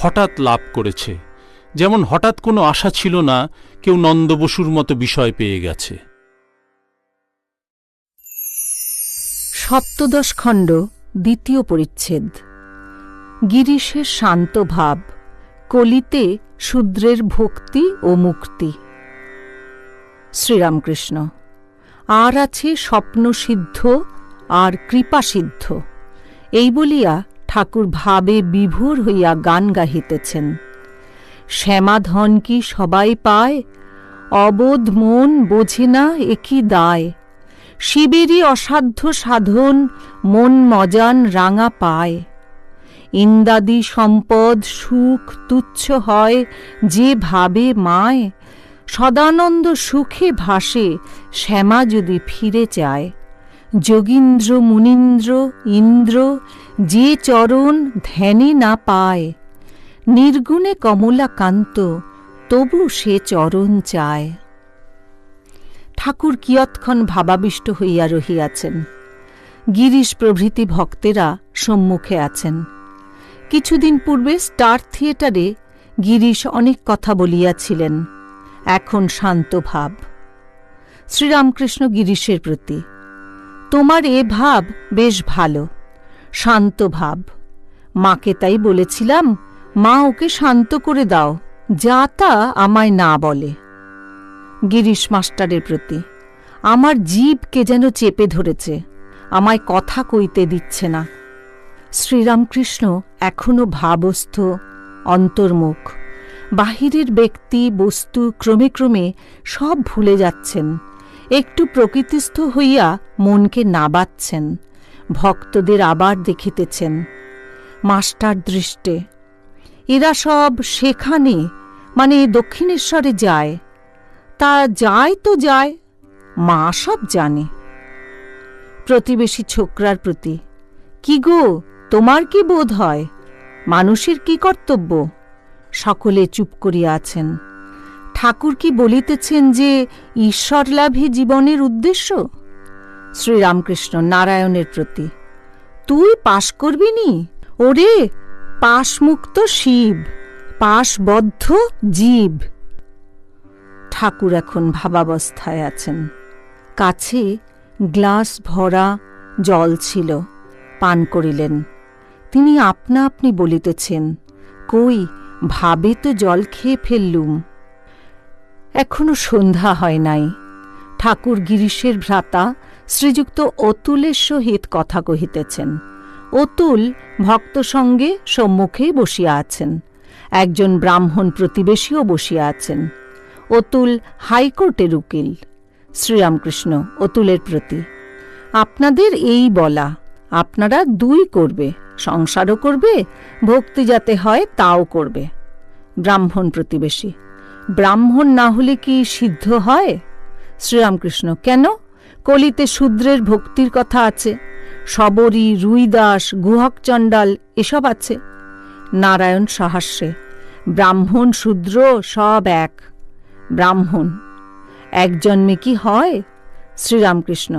হঠাৎ লাভ করেছে, যেমন হঠাৎ কোনো আশা ছিল না, কেউ নন্দবসুর মতো বিষয় পেয়ে গেছে। সপ্তদশ খণ্ড, দ্বিতীয় পরিচ্ছেদ। গিরিশের শান্ত ভাব, কলিতে শূদ্রের ভক্তি ও মুক্তি। শ্রীরামকৃষ্ণ: আর আছে স্বপ্নসিদ্ধ আর কৃপাসিদ্ধ। এই বলিয়া ঠাকুর ভাবে বিভোর হইয়া গান গাহিতেছেন। শ্যামাধন কি সবাই পায়, অবোধ মন বোঝে না একই দায়। শিবেরই অসাধ্য সাধন, মন মজান রাঙা পায়। ইন্দাদি সম্পদ সুখ তুচ্ছ হয়, যে ভাবে মায়। সদানন্দ সুখে ভাসে, শ্যামা যদি ফিরে চায়। যোগীন্দ্র মুনীন্দ্র ইন্দ্র, যে চরণ ধ্যানে না পায়। নির্গুণে কমলাকান্ত, তবু সে চরণ চায়। ঠাকুর কিয়ৎক্ষণ ভাবাবিষ্ট হইয়া রহিয়াছেন। গিরিশ প্রভৃতি ভক্তেরা সম্মুখে আছেন। কিছুদিন পূর্বে স্টার থিয়েটারে গিরিশ অনেক কথা বলিয়াছিলেন। এখন শান্ত ভাব। শ্রীরামকৃষ্ণ গিরিশের প্রতি: তোমার এ ভাব বেশ ভালো, শান্ত ভাব। মাকে তাই বলেছিলাম, মা ওকে শান্ত করে দাও, যা তা আমায় না বলে। গিরিশ মাস্টারের প্রতি: আমার জিভ কে যেন চেপে ধরেছে, আমায় কথা কইতে দিচ্ছে না। শ্রীরামকৃষ্ণ এখনো ভাবস্থ, অন্তর্মুখ। বাহিরের ব্যক্তি বস্তু ক্রমে ক্রমে সব ভুলে যাচ্ছেন। একটু প্রকৃতিস্থ হইয়া মনকে নাবাচ্ছেন। ভক্তদের আবার দেখিতেছেন মাস্টার দৃষ্টে। এরা সব সেখানে, মানে দক্ষিণেশ্বরে যায়। তা যায় তো যায়, মা সব জানে। প্রতিবেশী ছোকরার প্রতি: কি গো, তোমার কি বোধ হয়, মানুষের কি কর্তব্য? সকলে চুপ করিয়া আছেন। ঠাকুর কি বলিতেছেন যে ঈশ্বর লাভই জীবনের উদ্দেশ্য? শ্রীরামকৃষ্ণ নারায়ণের প্রতি, তুই পাশ করবি নি? ওরে, পাশমুক্ত শিব, পাশবদ্ধ জীব। ঠাকুর এখন ভাবাবস্থায় আছেন। কাছে গ্লাস ভরা জল ছিল, পান করিলেন। তিনি আপনা আপনি বলিতেছেন, কই, ভাবে তো জল খেয়ে ফেললুম। এখনো সন্ধ্যা হয় নাই। ঠাকুর গিরিশের ভ্রাতা শ্রীযুক্ত অতুলের সহিত কথা কহিতেছেন। অতুল ভক্ত সঙ্গে সম্মুখে বসিয়া আছেন। একজন ব্রাহ্মণ প্রতিবেশীও বসিয়া আছেন। অতুল হাইকোর্টের উকিল। শ্রীরামকৃষ্ণ অতুলের প্রতি, আপনাদের এই বলা, আপনারা দুই করবে, সংসারও করবে, ভক্তি যাতে হয় তাও করবে। ব্রাহ্মণ প্রতিবেশী, ব্রাহ্মণ না হলে কি সিদ্ধ হয়? শ্রীরামকৃষ্ণ, কেন? কলিতে শূদ্রের ভক্তির কথা আছে, শবরী, রুইদাস, গুহক চণ্ডাল এসব আছে। নারায়ণ সহাস্যে, ব্রাহ্মণ শূদ্র সব এক। ব্রাহ্মণ এক জন্মে কি হয়? শ্রীরামকৃষ্ণ,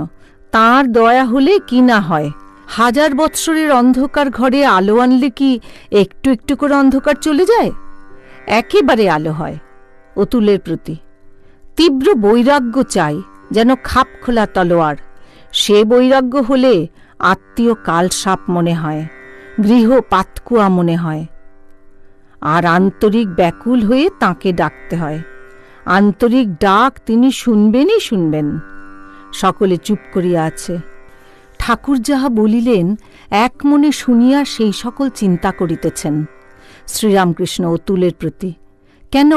তাঁর দয়া হলে কি না হয়। 1000 বৎসরের অন্ধকার ঘরে আলো আনলে কি একটু একটু করে অন্ধকার চলে যায়? একেবারে আলো হয়। অতুলের প্রতি, তীব্র বৈরাগ্য চাই, যেন খাপ খোলা তলোয়ার। সে বৈরাগ্য হলে আত্মীয় কালসাপ মনে হয়, গৃহ পাতকুয়া মনে হয়। আর আন্তরিক ব্যাকুল হয়ে তাঁকে ডাকতে হয়। আন্তরিক ডাক তিনি শুনবেনই শুনবেন। সকলে চুপ করিয়া আছে। ঠাকুর যাহা বলিলেন এক মনে শুনিয়া সেই সকল চিন্তা করিতেছেন। শ্রীরামকৃষ্ণ অতুলের প্রতি, কেন,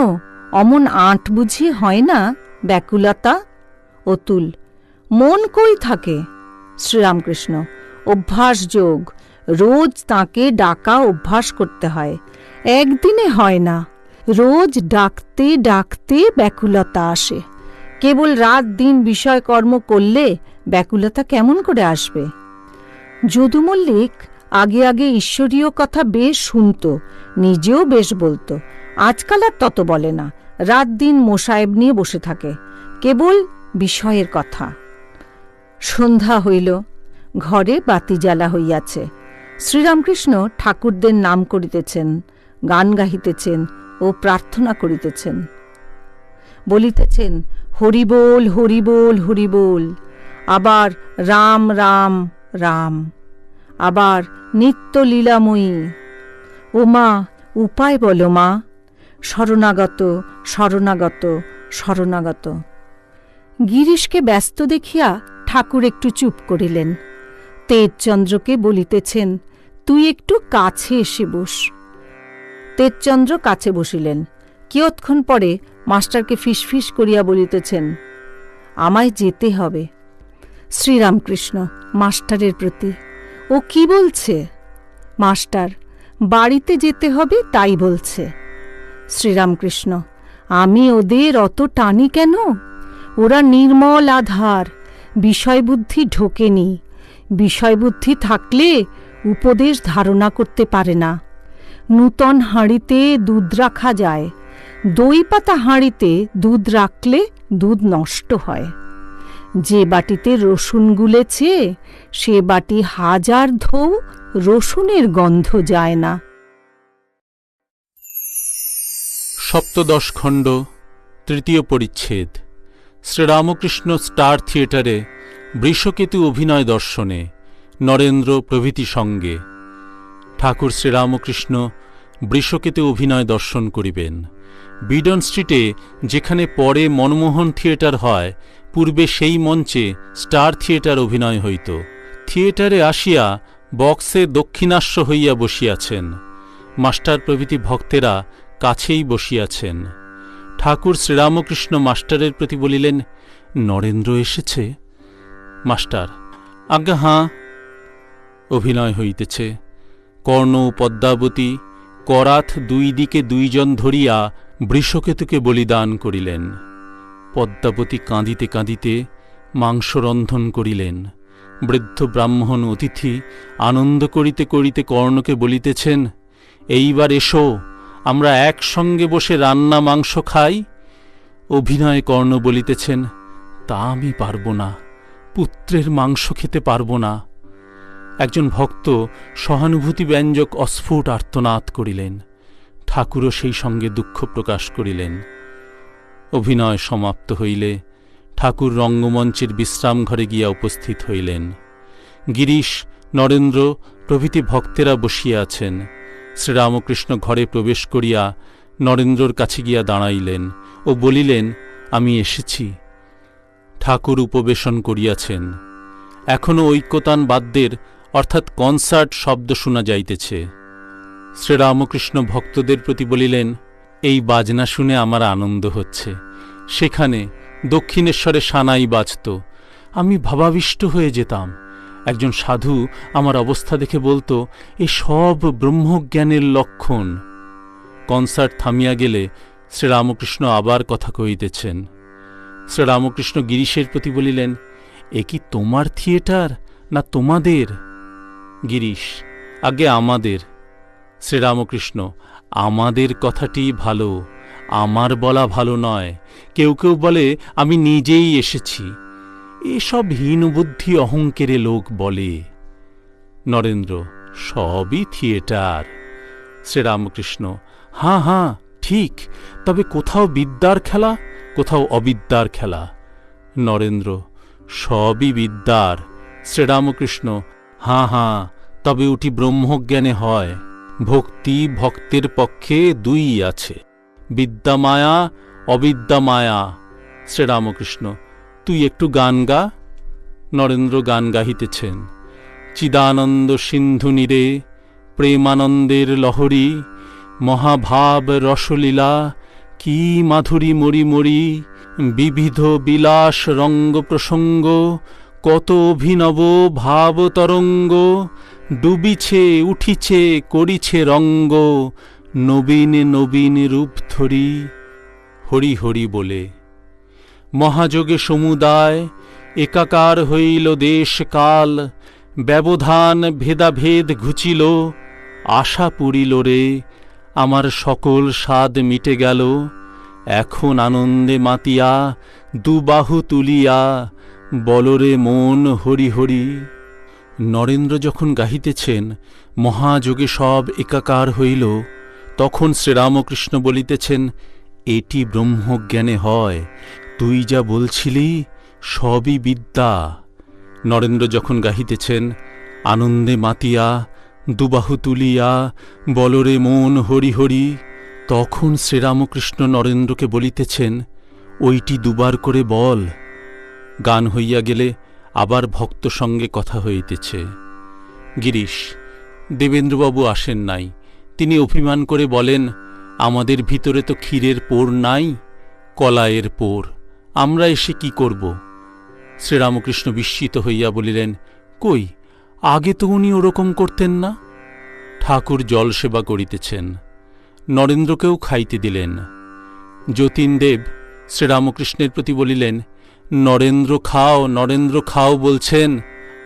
অমন আঁট বুঝিয়ে হয় না ব্যাকুলতা? অতুল, মন কই থাকে? শ্রীরামকৃষ্ণ, অভ্যাসযোগ, রোজ তাকে ডাকা অভ্যাস করতে হয়, একদিনে হয় না। রোজ ডাকতে ডাকতে ব্যাকুলতা আসে। কেবল রাত দিন বিষয়কর্ম করলে ব্যাকুলতা কেমন করে আসবে? যদু মল্লিক আগে আগে ঈশ্বরীয় কথা বেশ শুনত, নিজেও বেশ বলত। আজকাল আর তত বলে না, রাত দিন মোসাহেব নিয়ে বসে থাকে, কেবল বিষয়ের কথা। সন্ধ্যা হইল, ঘরে বাতি জ্বালা হইয়াছে। শ্রীরামকৃষ্ণ ঠাকুরদের নাম করিতেছেন, গান গাহিতেছেন ও প্রার্থনা করিতেছেন। বলিতেছেন, হরিবোল হরিবোল হরিবোল, আবার রাম রাম রাম, আবার নিত্য লীলাময়ী। ও মা, উপায় বলো মা, শরণাগত শরণাগত শরণাগত। গিরিশকে ব্যস্ত দেখিয়া ঠাকুর একটু চুপ করিলেন। তেজচন্দ্রকে বলিতেছেন, তুই একটু কাছে এসে বস। তেজচন্দ্র কাছে বসিলেন। কিয়ৎক্ষণ পরে মাস্টারকে ফিসফিস করিয়া বলিতেছেন, আমায় যেতে হবে। শ্রীরামকৃষ্ণ মাস্টারের প্রতি, ও কি বলছে? মাস্টার, বাড়িতে যেতে হবে তাই বলছে। শ্রীরামকৃষ্ণ, আমি ওদের অত টানি কেন? ওরা নির্মল আধার, বিষয়বুদ্ধি ঢোকেনি। বিষয়বুদ্ধি থাকলে উপদেশ ধারণা করতে পারে না। নূতন হাঁড়িতে দুধ রাখা যায়, দই পাতা হাঁড়িতে দুধ রাখলে দুধ নষ্ট হয়। যে বাটিতে রসুন গুলেছে সে বাটি 1000 ধোও, রসুনের গন্ধ যায় না। সপ্তদশ খণ্ড, তৃতীয় পরিচ্ছেদ। শ্রীরামকৃষ্ণ স্টার থিয়েটারে বৃষকেতু অভিনয় দর্শনে নরেন্দ্র প্রভৃতি সঙ্গে। ঠাকুর শ্রীরামকৃষ্ণ বৃষকেতু অভিনয় দর্শন করিবেন। বিডন স্ট্রিটে যেখানে পরে মনমোহন থিয়েটার হয়, পূর্বে সেই মঞ্চে স্টার থিয়েটার অভিনয় হইত। থিয়েটারে আসিয়া বক্সে দক্ষিণাস্য হইয়া বসিয়াছেন। মাস্টার প্রভৃতি ভক্তেরা কাছেই বসিয়াছেন। ঠাকুর শ্রীরামকৃষ্ণ মাস্টারের প্রতি বলিলেন, নরেন্দ্র এসেছে? মাস্টার, আজ্ঞা হাঁ। অভিনয় হইতেছে। কর্ণ পদ্মাবতী করাত 2 দিকে 2 জন ধরিয়া বৃষকেতুকে বলিদান করিলেন। পদ্মাবতী কাঁদিতে কাঁদিতে মাংস রন্ধন করিলেন। বৃদ্ধ ব্রাহ্মণ অতিথি আনন্দ করিতে করিতে কর্ণকে বলিতেছেন, এইবার এসো, আমরা একসঙ্গে বসে রান্না মাংস খাই। অভিনয়ে কর্ণ বলিতেছেন, তা আমি পারব না, পুত্রের মাংস খেতে পারব না। একজন ভক্ত সহানুভূতিব্যঞ্জক অস্ফুট আর্তনাদ করিলেন। ঠাকুরও সেই সঙ্গে দুঃখ প্রকাশ করিলেন। অভিনয় সমাপ্ত হইলে ঠাকুর রঙ্গমঞ্চের বিশ্রামঘরে গিয়া উপস্থিত হইলেন। গিরিশ, নরেন্দ্র প্রভৃতি ভক্তেরা বসিয়া আছেন। শ্রীরামকৃষ্ণ ঘরে প্রবেশ করিয়া নরেন্দ্রর কাছে গিয়া দাঁড়াইলেন ও বলিলেন, আমি এসেছি। ঠাকুর উপবেশন করিয়াছেন। এখনও ঐক্যতান বাদ্যের অর্থাৎ কনসার্ট শব্দ শোনা যাইতেছে। শ্রীরামকৃষ্ণ ভক্তদের প্রতি বলিলেন, এই বাজনা শুনে আমার আনন্দ হচ্ছে। সেখানে দক্ষিণেশ্বরে সানাই বাজত, আমি ভাবাবিষ্ট হয়ে যেতাম। একজন সাধু আমার অবস্থা দেখে বলতো, এ সব ব্রহ্মজ্ঞানের লক্ষণ। কনসার্ট থামিয়া গেলে শ্রীরামকৃষ্ণ আবার কথা কহিতেছেন। শ্রীরামকৃষ্ণ গিরিশের প্রতি বলিলেন, এ কি তোমার থিয়েটার না তোমাদের? গিরিশ, আগে আমাদের। শ্রীরামকৃষ্ণ, আমাদের কথাটি ভালো, আমার বলা ভালো নয়। কেউ কেউ বলে আমি নিজেই এসেছি, এসব হীনবুদ্ধি অহংকারে লোক বলে। নরেন্দ্র, সবই থিয়েটার। শ্রীরামকৃষ্ণ, হাঁ হাঁ ঠিক, তবে কোথাও বিদ্যার খেলা, কোথাও অবিদ্যার খেলা। নরেন্দ্র, সবই বিদ্যার। শ্রীরামকৃষ্ণ, হাঁ হাঁ, তবে ওটি ব্রহ্মজ্ঞানে হয়। ভক্তি ভক্তের পক্ষে দুই আছে, বিদ্যা মায়া, অবিদ্যা মায়া। শ্রীরামকৃষ্ণ, তুই একটু গান গা। নরেন্দ্র গান গাহিতেছেন। চিদানন্দ সিন্ধু নীরে প্রেমানন্দের লহরী, মহাভাব রসলীলা কি মাধুরী মরি মরি, বিবিধ বিলাস রঙ্গ প্রসঙ্গ, কত অভিনব ভাব তরঙ্গ, ডুবিছে উঠিছে করিছে রঙ্গ, নবীন নবীন রূপ ধরি। হরি হরি বলে মহাযোগে সমুদায় একাকার হইল দেশ কাল, ব্যবধান ভেদাভেদ ঘুচিল, আশা পুরিল রে, আমার সকল স্বাদ মিটে গেল। এখন আনন্দে মাতিয়া দুবাহু তুলিয়া, বলরে মন হরি হরি। নরেন্দ্র যখন গাহিতেছেন, মহাযোগে সব একাকার হইল, তখন শ্রীরামকৃষ্ণ বলিতেছেন, এটি ব্রহ্মজ্ঞানে হয়, তুই যা বলছিলি সবই বিদ্যা। নরেন্দ্র যখন গাহিতেছেন, আনন্দে মাতিয়া দুবাহু তুলিয়া, বলরে মন হরি হরি, তখন শ্রীরামকৃষ্ণ নরেন্দ্রকে বলিতেছেন, ওইটি দুবার করে বল। গান হইয়া গেলে আবার ভক্ত সঙ্গে কথা হইতেছে। গিরিশ, দেবেন্দ্রবাবু আসেন নাই। তিনি অভিমান করে বলেন, আমাদের ভিতরে তো ক্ষীরের পোর নাই, কলাইয়ের পোর, আমরা এসে কি করব? শ্রীরামকৃষ্ণ বিস্মিত হইয়া বলিলেন, কই, আগে তো উনি ওরকম করতেন না। ঠাকুর জল সেবা করিতেছেন। নরেন্দ্রকেও খাইতে দিলেন। যতীনদেব শ্রীরামকৃষ্ণের প্রতি বলিলেন, নরেন্দ্র খাও, নরেন্দ্র খাও বলছেন,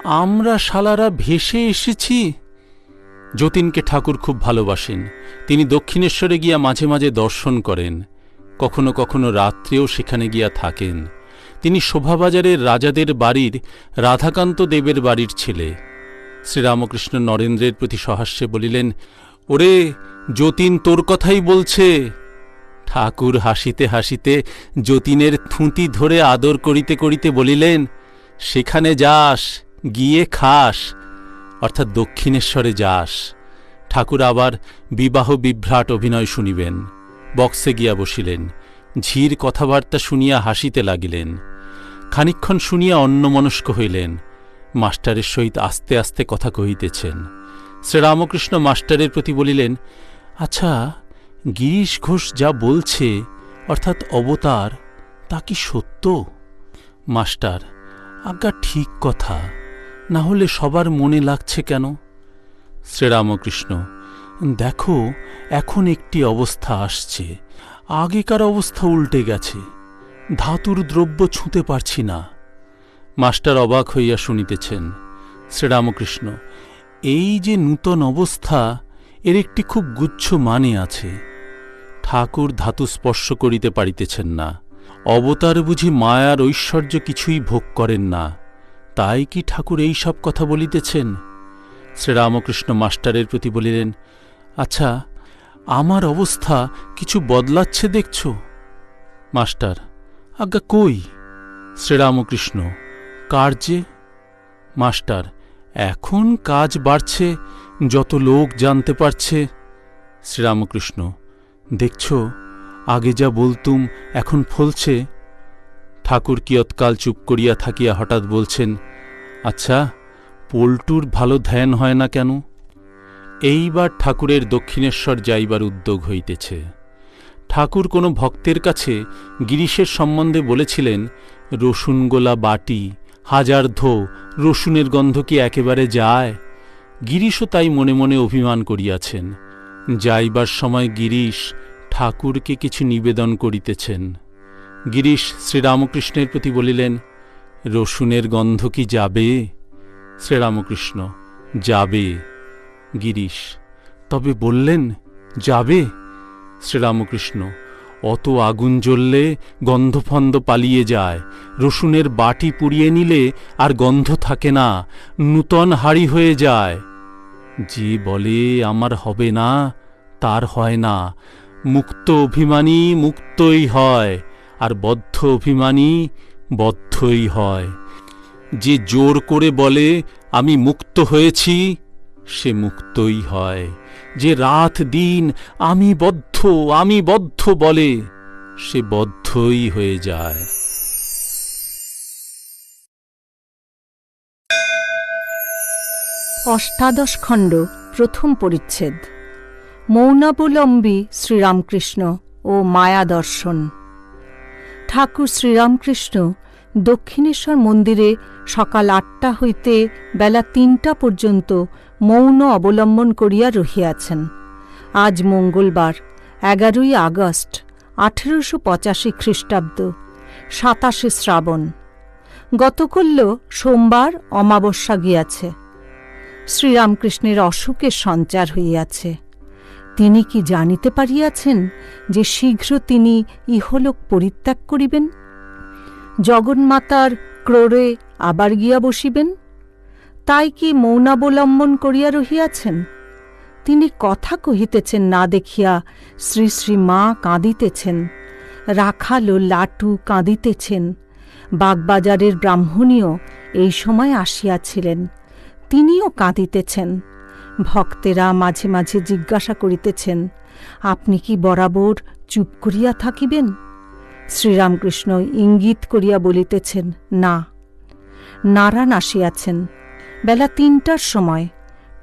আমরা শালারা ভেসে এসেছি। যতীনকে ঠাকুর খুব ভালোবাসেন। তিনি দক্ষিণেশ্বরে গিয়া মাঝে মাঝে দর্শন করেন, কখনো কখনো রাত্রেও সেখানে গিয়া থাকেন। তিনি শোভাবাজারের রাজাদের বাড়ির রাধাকান্ত দেবের বাড়ির ছেলে। শ্রীরামকৃষ্ণ নরেন্দ্রের প্রতি সহাস্যে বলিলেন, ওরে যতীন তোর কথাই বলছে। ঠাকুর হাসিতে হাসিতে যতীনের থুঁতি ধরে আদর করিতে করিতে বলিলেন, সেখানে যাস, গিয়ে খাস, অর্থাৎ দক্ষিণেশ্বরে যাস। ঠাকুর আবার বিবাহ বিভ্রাট অভিনয় শুনিবেন। বক্সে গিয়া বসিলেন। ঝির কথাবার্তা শুনিয়া হাসিতে লাগিলেন। খানিকক্ষণ শুনিয়া অন্যমনস্ক হইলেন। মাস্টারের সহিত আস্তে আস্তে কথা কহিতেছেন। শ্রীরামকৃষ্ণ মাস্টারের প্রতি বলিলেন, আচ্ছা, গিরিশ ঘোষ যা বলছে অর্থাৎ অবতার, তা কি সত্য? মাস্টার, আজ্ঞা ঠিক কথা, না হলে সবার মনে লাগছে কেন? শ্রীরামকৃষ্ণ, দেখো এখন একটি অবস্থা আসছে, আগেকার অবস্থা উল্টে গেছে, ধাতুর দ্রব্য ছুঁতে পারছি না। মাস্টার অবাক হইয়া শুনিতেছেন। শ্রীরামকৃষ্ণ, এই যে নূতন অবস্থা, এর একটি খুব গুচ্ছ মানে আছে। ঠাকুর ধাতু স্পর্শ করিতে পারিতেছেন না, অবতার বুঝি মায়ার ঐশ্বর্য কিছুই ভোগ করেন না, তাই কি ঠাকুর এই সব কথা বলিতেছেন? শ্রীরামকৃষ্ণ মাস্টারের প্রতি বলিলেন, আচ্ছা, আমার অবস্থা কিছু বদলাচ্ছে দেখছ? মাস্টার, আজ্ঞা কই? শ্রীরামকৃষ্ণ, কার্যে? মাস্টার, এখন কাজ বাড়ছে, যত লোক জানতে পারছে। শ্রীরামকৃষ্ণ, দেখছ, আগে যা বলতুম এখন ফলছে। ঠাকুর কিয়ৎকাল চুপ করিয়া থাকিয়া হঠাৎ বলছেন, আচ্ছা, পল্টুর ভালো ধ্যান হয় না কেন? এইবার ঠাকুরের দক্ষিণেশ্বর যাইবার উদ্যোগ হইতেছে। ঠাকুর কোনো ভক্তের কাছে গিরিশের সম্বন্ধে বলেছিলেন, রসুনগোলা বাটি, হাজার ধো রসুনের গন্ধ কি একেবারে যায়? গিরিশও তাই মনে মনে অভিমান করিয়াছেন। যাইবার সময় গিরিশ ঠাকুরকে কিছু নিবেদন করিতেছেন। গিরিশ শ্রীরামকৃষ্ণের প্রতি বলিলেন, রসুনের গন্ধ কি যাবে? শ্রীরামকৃষ্ণ, যাবে। গিরিশ, তবে বললেন যাবে? শ্রীরামকৃষ্ণ, অত আগুন জ্বললে গন্ধফন্ধ পালিয়ে যায়, রসুনের বাটি পুড়িয়ে নিলে আর গন্ধ থাকে না, নূতন হাড়ি হয়ে যায়। যে বলে আমার হবে না, তার হয় না। মুক্ত অভিমানী মুক্তই হয়, আর বদ্ধ অভিমানী বদ্ধই হয়। যে জোর করে বলে আমি মুক্ত হয়েছি, সে মুক্তই হয়। যে রাত দিন আমি বদ্ধ বলে, সে বদ্ধই হয়ে যায়। অষ্টাদশ খণ্ড, প্রথম পরিচ্ছেদ। মৌনাবলম্বী শ্রীরামকৃষ্ণ ও মায়া দর্শন। ঠাকুর শ্রীরামকৃষ্ণ দক্ষিণেশ্বর মন্দিরে সকাল ৮টা হইতে বেলা ৩টা পর্যন্ত মৌন অবলম্বন করিয়া রহিয়াছেন। আজ মঙ্গলবার ১১ই আগস্ট ১৮৮৫ খ্রিস্টাব্দ, ২৭শে শ্রাবণ। গতকল্য সোমবার অমাবস্যা গিয়াছে। শ্রীরামকৃষ্ণের অসুখের সঞ্চার হইয়াছে। তিনি কি জানিতে পারিয়াছেন যে শীঘ্র তিনি ইহলোক পরিত্যাগ করিবেন? জগন্মাতার ক্রোড়ে আবার গিয়া বসিবেন? তাই কি মৌনাবলম্বন করিয়া রহিয়াছেন? তিনি কথা কহিতেছেন না দেখিয়া শ্রী শ্রী মা কাঁদিতেছেন, রাখাল ও লাটু কাঁদিতেছেন। বাগবাজারের ব্রাহ্মণীও এই সময় আসিয়াছিলেন, তিনিও কাঁদিতেছেন। ভক্তেরা মাঝে মাঝে জিজ্ঞাসা করিতেছেন, আপনি কি বরাবর চুপ করিয়া থাকিবেন? শ্রীরামকৃষ্ণ ইঙ্গিত করিয়া বলিতেছেন, না। নারায়ণ আসিয়াছেন। বেলা ৩টার সময়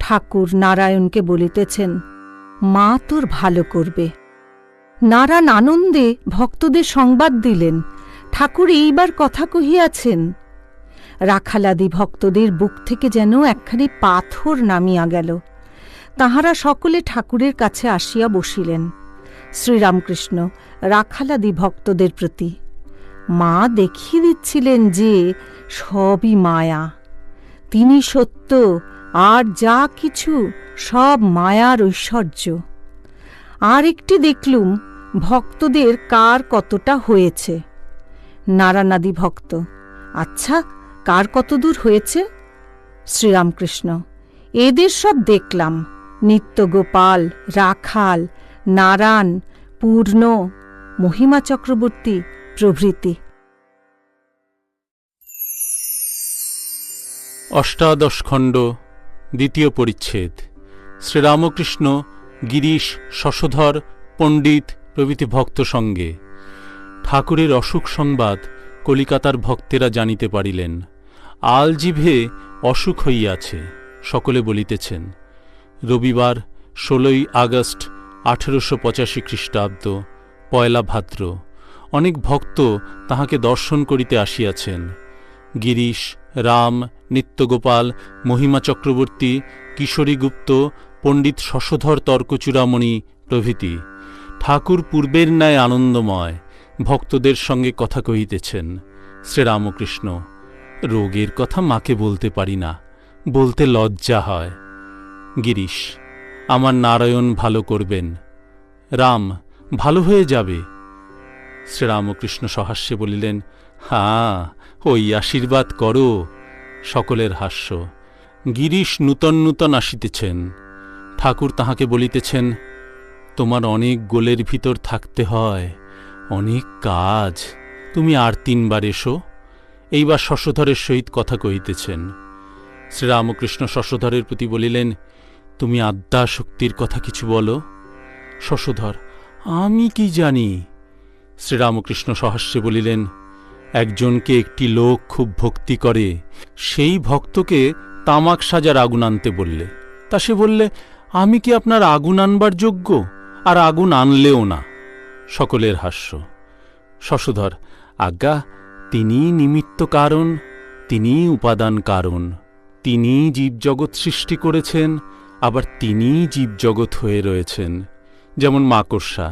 ঠাকুর নারায়ণকে বলিতেছেন, মা তোর ভালো করবে। নারায়ণ আনন্দে ভক্তদের সংবাদ দিলেন, ঠাকুর এইবার কথা কহিয়াছেন। রাখালাদি ভক্তদের বুক থেকে যেন একখানি পাথর নামিয়া গেল। তাহারা সকলে ঠাকুরের কাছে আসিয়া বসিলেন। শ্রীরামকৃষ্ণ রাখালাদি ভক্তদের প্রতি মা দেখিয়ে দিচ্ছিলেন যে সবই মায়া, তিনি সত্য, আর যা কিছু সব মায়ার ঐশ্বর্য। আর একটি দেখলুম ভক্তদের কার কতটা হয়েছে। নারায়ণাদি ভক্ত, আচ্ছা, কার কতদূর হয়েছে? শ্রীরামকৃষ্ণ, এদের সব দেখলাম, নিত্যগোপাল, রাখাল, নারায়ণ, পূর্ণ, মহিমা চক্রবর্তী প্রভৃতি। অষ্টাদশ খণ্ড, দ্বিতীয় পরিচ্ছেদ। শ্রীরামকৃষ্ণ, গিরিশ, শশধর, পণ্ডিত প্রভৃতি ভক্ত সঙ্গে। ঠাকুরের অসুখ সংবাদ কলিকাতার ভক্তেরা জানিতে পারিলেন। আলজিভে অসুখ হইয়াছে, সকলে বলিতেছেন। রবিবার ১৬ই আগস্ট ১৮৮৫ খ্রিস্টাব্দ, পয়লা ভাদ্র। অনেক ভক্ত তাহাকে দর্শন করিতে আসিয়াছেন। গিরিশ, রাম, নিত্যগোপাল, মহিমা চক্রবর্তী, কিশোরীগুপ্ত, পণ্ডিত শশধর তর্কচূড়ামণি প্রভৃতি। ঠাকুর পূর্বের ন্যায় আনন্দময়, ভক্তদের সঙ্গে কথা কহিতেছেন। শ্রীরামকৃষ্ণ, রোগের কথা মাকে বলতে পারি না, বলতে লজ্জা হয়। গিরিশ, আমার নারায়ণ ভালো করবেন। রাম, ভালো হয়ে যাবে। শ্রীরামকৃষ্ণ সহাস্যে বলিলেন, হ্যাঁ, ওই আশীর্বাদ করো। সকলের হাস্য। গিরিশ নূতন নূতন আসিতেছেন। ঠাকুর তাহাকে বলিতেছেন, তোমার অনেক গোলের ভিতর থাকতে হয়, অনেক কাজ, তুমি আর 3 বার এসো। এইবার শশধরের সহিত কথা কহিতেছেন। শ্রীরামকৃষ্ণ শশধরের প্রতি বলিলেন, তুমি আদ্যা শক্তির কথা কিছু বলো। শশধর, আমি কি জানি। শ্রীরামকৃষ্ণ সহাস্যে বলিলেন, একজনকে একটি লোক খুব ভক্তি করে, সেই ভক্তকে তামাক সাজার আগুন আনতে বললে, তা সে বললে, আমি কি আপনার আগুন আনবার যোগ্য? আর আগুন আনলেও না। সকলের হাস্য। শশধর, আজ্ঞা, তিনিই নিমিত্ত কারণ, তিনিই উপাদান কারণ, তিনিই জীবজগৎ সৃষ্টি করেছেন, আবার তিনিই জীবজগৎ হয়ে রয়েছেন। যেমন মাকড়সা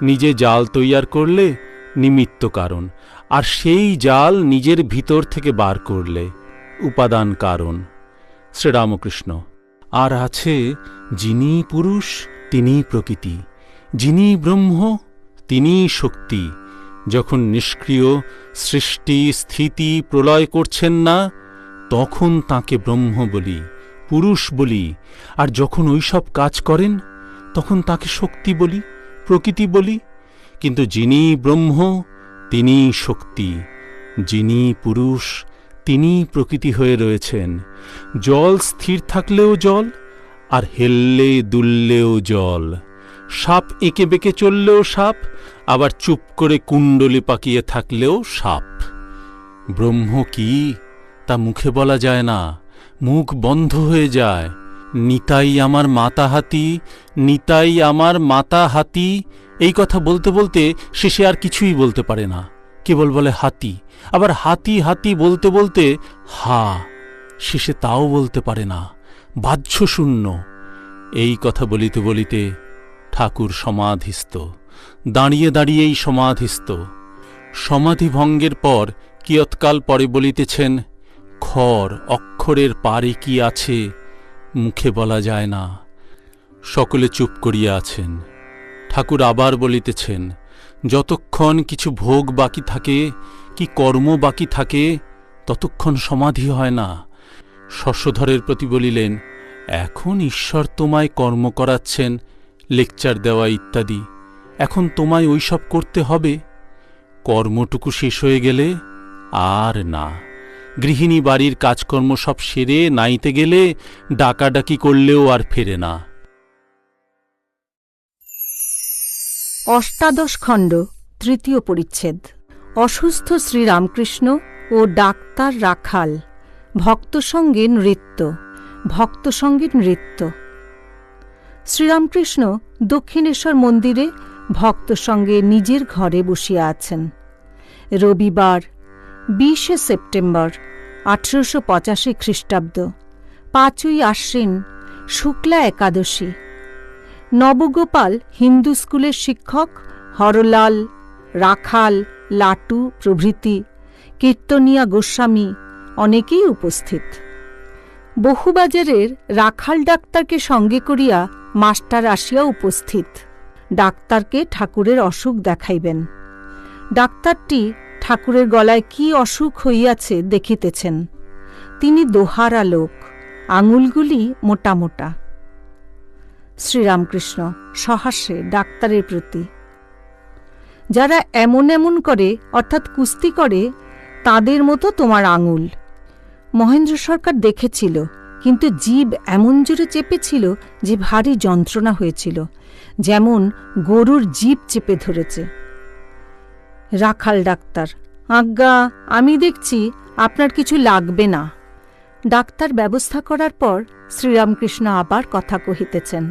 নিজে জাল তৈয়ার করলে নিমিত্ত কারণ, আর সেই জাল নিজের ভিতর থেকে বার করলে উপাদান কারণ। শ্রীরামকৃষ্ণ, আর আছে যিনি পুরুষ তিনিই প্রকৃতি, যিনি ব্রহ্ম তিনিই শক্তি। যখন নিষ্ক্রিয় সৃষ্টি স্থিতি প্রলয় করছেন না, তখন তাকে ব্রহ্ম বলি, পুরুষ বলি। আর যখন ওইসব কাজ করেন, তখন তাকে শক্তি বলি, প্রকৃতি বলি। কিন্তু যিনি ব্রহ্ম তিনিই শক্তি, যিনি পুরুষ তিনিই প্রকৃতি হয়ে রয়েছেন। জল স্থির থাকলেও জল, আর হেললে দুললেও জল। সাপ এঁকে বেঁকে চললেও সাপ, আবার চুপ করে কুণ্ডলি পাকিয়ে থাকলেও সাপ। ব্রহ্ম কি তা মুখে বলা যায় না, মুখ বন্ধ হয়ে যায়। নিতাই আমার মাতা হাতি, নিতাই আমার মাতা হাতি, এই কথা বলতে বলতে শেষে আর কিছুই বলতে পারে না, কেবল বলে হাতি। আবার হাতি হাতি বলতে বলতে হা, শেষে তাও বলতে পারে না, বাহ্য শূন্য। এই কথা বলিতে বলিতে ঠাকুর সমাধিস্থ, দাঁড়িয়ে দাঁড়িয়েই সমাধিস্থ। সমাধি ভঙ্গের পর কিয়ৎকাল পরে বলিতেছেন, খর অক্ষরের পারে কি আছে মুখে বলা যায় না। সকলে চুপ করিয়া আছেন। ঠাকুর আবার বলিতেছেন, যতক্ষণ কিছু ভোগ বাকি থাকে, কি কর্ম বাকি থাকে, ততক্ষণ সমাধি হয় না। শশধরের প্রতি বলিলেন, এখন ঈশ্বর তোমায় কর্ম করাচ্ছেন, লেকচার দেওয়া ইত্যাদি, এখন তোমায় ওইসব করতে হবে। কর্মটুকু শেষ হয়ে গেলে আর না। গৃহিণী বাড়ির কাজকর্ম সব সেরে নাইতে গেলে ডাকাডাকি করলেও আর ফেরে না। অষ্টাদশ খণ্ড, তৃতীয় পরিচ্ছেদ। অসুস্থ শ্রীরামকৃষ্ণ ও ডাক্তার রাখাল। ভক্ত সঙ্গে নৃত্য। ভক্ত সঙ্গে নৃত্য। শ্রীরামকৃষ্ণ দক্ষিণেশ্বর মন্দিরে ভক্ত সঙ্গে নিজের ঘরে বসিয়া আছেন। রবিবার 20 সেপ্টেম্বর 1885 খ্রিস্টাব্দ, 5ই আশ্বিন, শুক্লা একাদশী। নবগোপাল হিন্দু স্কুলের শিক্ষক, হরলাল, রাখাল, লাটু প্রভৃতি, কীর্তনিয়া গোস্বামী অনেকেই উপস্থিত। বহুবাজারের রাখাল ডাক্তারকে সঙ্গে করিয়া মাস্টার আসিয়া উপস্থিত। ডাক্তারকে ঠাকুরের অসুখ দেখাইবেন। ডাক্তারটি ঠাকুরের গলায় কি অসুখ হইয়াছে দেখিতেছেন। তিনি দোহারা লোক, আঙুলগুলি মোটা মোটা। শ্রীরামকৃষ্ণ সহাস্যে ডাক্তারের প্রতি, যারা এমন এমন করে, অর্থাৎ কুস্তি করে, তাদের মতো তোমার আঙুল। মহেন্দ্র সরকার দেখেছিল, কিন্তু জিভ এমন জোরে চেপেছিল যে ভারী যন্ত্রণা হয়েছিল, যেমন গরুর জিভ চেপে ধরেছে। রাখাল ডাক্তার, আজ্ঞা, আমি দেখছি আপনার কিছু লাগবে না। ডাক্তার ব্যবস্থা করার পর শ্রীরামকৃষ্ণ আবার কথা কহিতেছেন।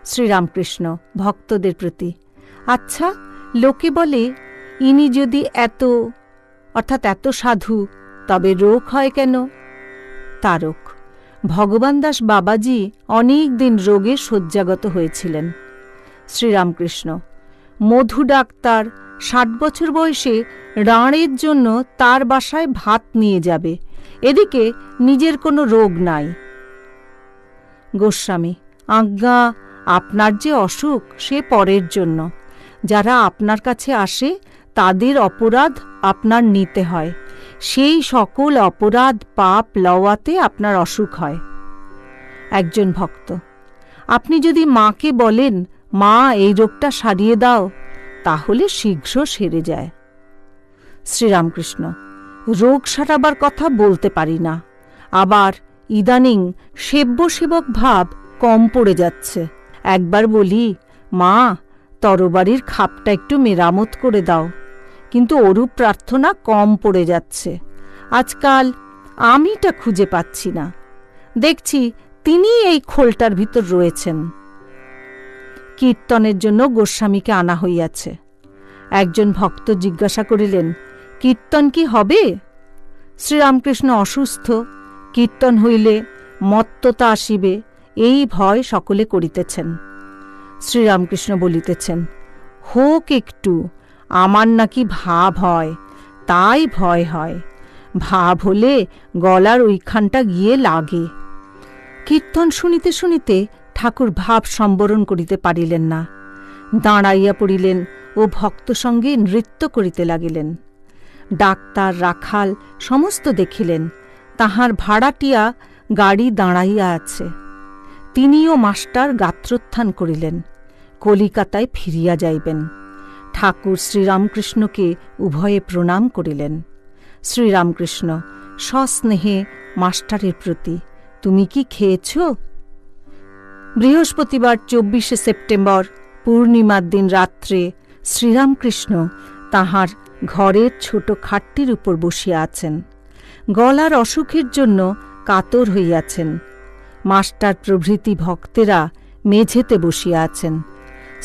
শ্রীরামকৃষ্ণ ভক্তদের প্রতি, আচ্ছা, লোকে বলে ইনি যদি এত, অর্থাৎ এত সাধু, তবে রোগ হয় কেন? তারক ভগবান দাস বাবাজি অনেক দিন রোগে শয্যাগত হয়েছিলেন। শ্রীরামকৃষ্ণ, মধু ডাক্তার 60 বছর বয়সে রাঁড়ের জন্য তার বাসায় ভাত নিয়ে যাবে, এদিকে নিজের কোনো রোগ নাই। গোস্বামী, আজ্ঞা, আপনার যে অসুখ সে পরের জন্য। যারা আপনার কাছে আসে তাদের অপরাধ আপনার নিতে হয়। সেই সকল অপরাধ পাপ লওয়াতে আপনার অসুখ হয়। একজন ভক্ত: আপনি যদি মাকে বলেন, মা এই রোগটা সারিয়ে দাও, তাহলে শীঘ্র সেরে যায়। শ্রীরামকৃষ্ণ: রোগ সারাবার কথা বলতে পারি না, আবার ইদানিং সেব্য সেবক ভাব কম পড়ে যাচ্ছে। একবার বলি, মা তরবারির খাপটা একটু মেরামত করে দাও, কিন্তু ওরূপ প্রার্থনা কম পড়ে যাচ্ছে। আজকাল আমিটা খুঁজে পাচ্ছি না, দেখছি তিনি এই খোলটার ভিতর রয়েছেন। কীর্তনের জন্য গোস্বামীকে আনা হইয়াছে। একজন ভক্ত জিজ্ঞাসা করিলেন, কীর্তন কি হবে? শ্রীরামকৃষ্ণ অসুস্থ, কীর্তন হইলে মত্ততা আসিবে, এই ভয় সকলে করিতেছেন। শ্রীরামকৃষ্ণ বলিতেছেন, হোক একটু, আমার নাকি ভাব হয়, তাই ভয় হয়। ভাব হলে গলার ওইখানটা গিয়ে লাগে। কীর্তন শুনিতে শুনিতে ঠাকুর ভাব সম্বরণ করিতে পারিলেন না, দাঁড়াইয়া পড়িলেন ও ভক্ত সঙ্গে নৃত্য করিতে লাগিলেন। ডাক্তার রাখাল সমস্ত দেখিলেন, তাহার ভাড়াটিয়া গাড়ি দাঁড়াইয়া আছে। তিনিও মাস্টার গাত্রোত্থান করিলেন, কলিকাতায় ফিরিয়া যাইবেন। ঠাকুর শ্রীরামকৃষ্ণকে উভয়ে প্রণাম করিলেন। শ্রীরামকৃষ্ণ সস্নেহে মাস্টারের প্রতি, তুমি কি খেয়েছ? বৃহস্পতিবার 24শে সেপ্টেম্বর পূর্ণিমার দিন রাত্রে শ্রীরামকৃষ্ণ তাহার ঘরের ছোট খাটটির উপর বসিয়া আছেন। গলার অসুখের জন্য কাতর হইয়াছেন। মাস্টার প্রভৃতি ভক্তেরা মেঝেতে বসিয়া আছেন।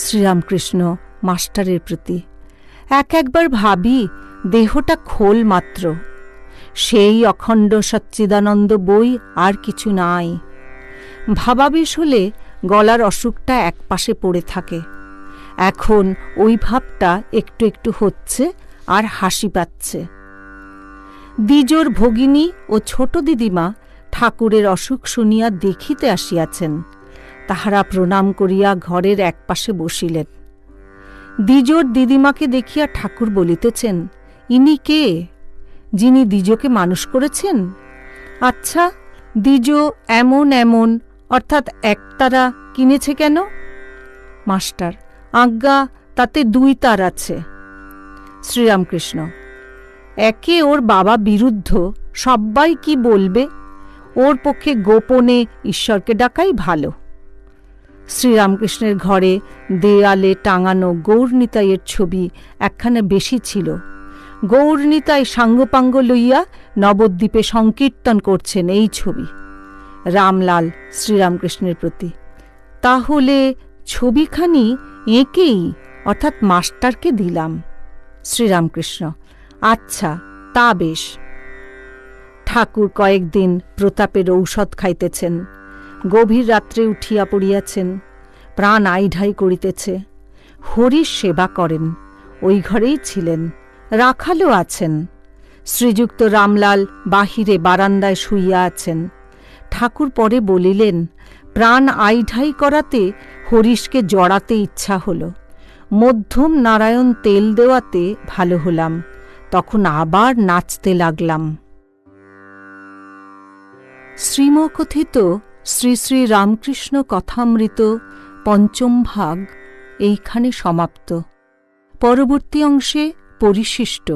শ্রীরামকৃষ্ণ মাস্টারের প্রতি, একবার ভাবি দেহটা খোল মাত্র, সেই অখণ্ড সচ্চিদানন্দ বই আর কিছু নাই। ভাবাবেশ হলে গলার অসুখটা একপাশে পড়ে থাকে। এখন ওই ভাবটা একটু একটু হচ্ছে আর হাসি পাচ্ছে। দ্বিজোর ভগিনী ও ছোট দিদিমা ঠাকুরের অসুখ শুনিয়া দেখিতে আসিয়াছেন। তাহারা প্রণাম করিয়া ঘরের একপাশে বসিলেন। দ্বিজোর দিদিমাকে দেখিয়া ঠাকুর বলিতেছেন, ইনি কে? যিনি দ্বিজোকে মানুষ করেছেন? আচ্ছা, দ্বিজো এমন এমন অর্থাৎ একতারা কিনেছে কেন? মাস্টার: আজ্ঞা, তাতে 2 তার আছে। শ্রীরামকৃষ্ণ: একে ওর বাবা বিরুদ্ধ, সব্বাই কি বলবে, ওর পক্ষে গোপনে ঈশ্বরকে ডাকাই ভালো। শ্রীরামকৃষ্ণের ঘরে দেয়ালে টাঙানো গৌরনিতাইয়ের ছবি একখানা বেশি ছিল। গৌরনিতাই সাঙ্গপাঙ্গ লইয়া নবদ্বীপে সংকীর্তন করছেন, এই ছবি। রামলাল শ্রীরামকৃষ্ণের প্রতি, তাহলে ছবিখানি এঁকেই অর্থাৎ মাস্টারকে দিলাম। শ্রীরামকৃষ্ণ: আচ্ছা, তা বেশ। ঠাকুর কয়েকদিন প্রতাপের ঔষধ খাইতেছেন। গভীর রাত্রে উঠিয়া পড়িয়াছেন, প্রাণ আইঢাই করিতেছে। হরির সেবা করেন, ওই ঘরেই ছিলেন। রাখালও আছেন। শ্রীযুক্ত রামলাল বাহিরে বারান্দায় শুইয়া আছেন। ঠাকুর পরে বলিলেন, প্রাণ আইঢাই করাতে হরিশকে জড়াতে ইচ্ছা হল, মধ্যম নারায়ণ তেল দেওয়াতে ভালো হলাম, তখন আবার নাচতে লাগলাম। শ্রীমকথিত শ্রী শ্রী রামকৃষ্ণ কথামৃত 5ম ভাগ এইখানে সমাপ্ত। পরবর্তী অংশে পরিশিষ্ট।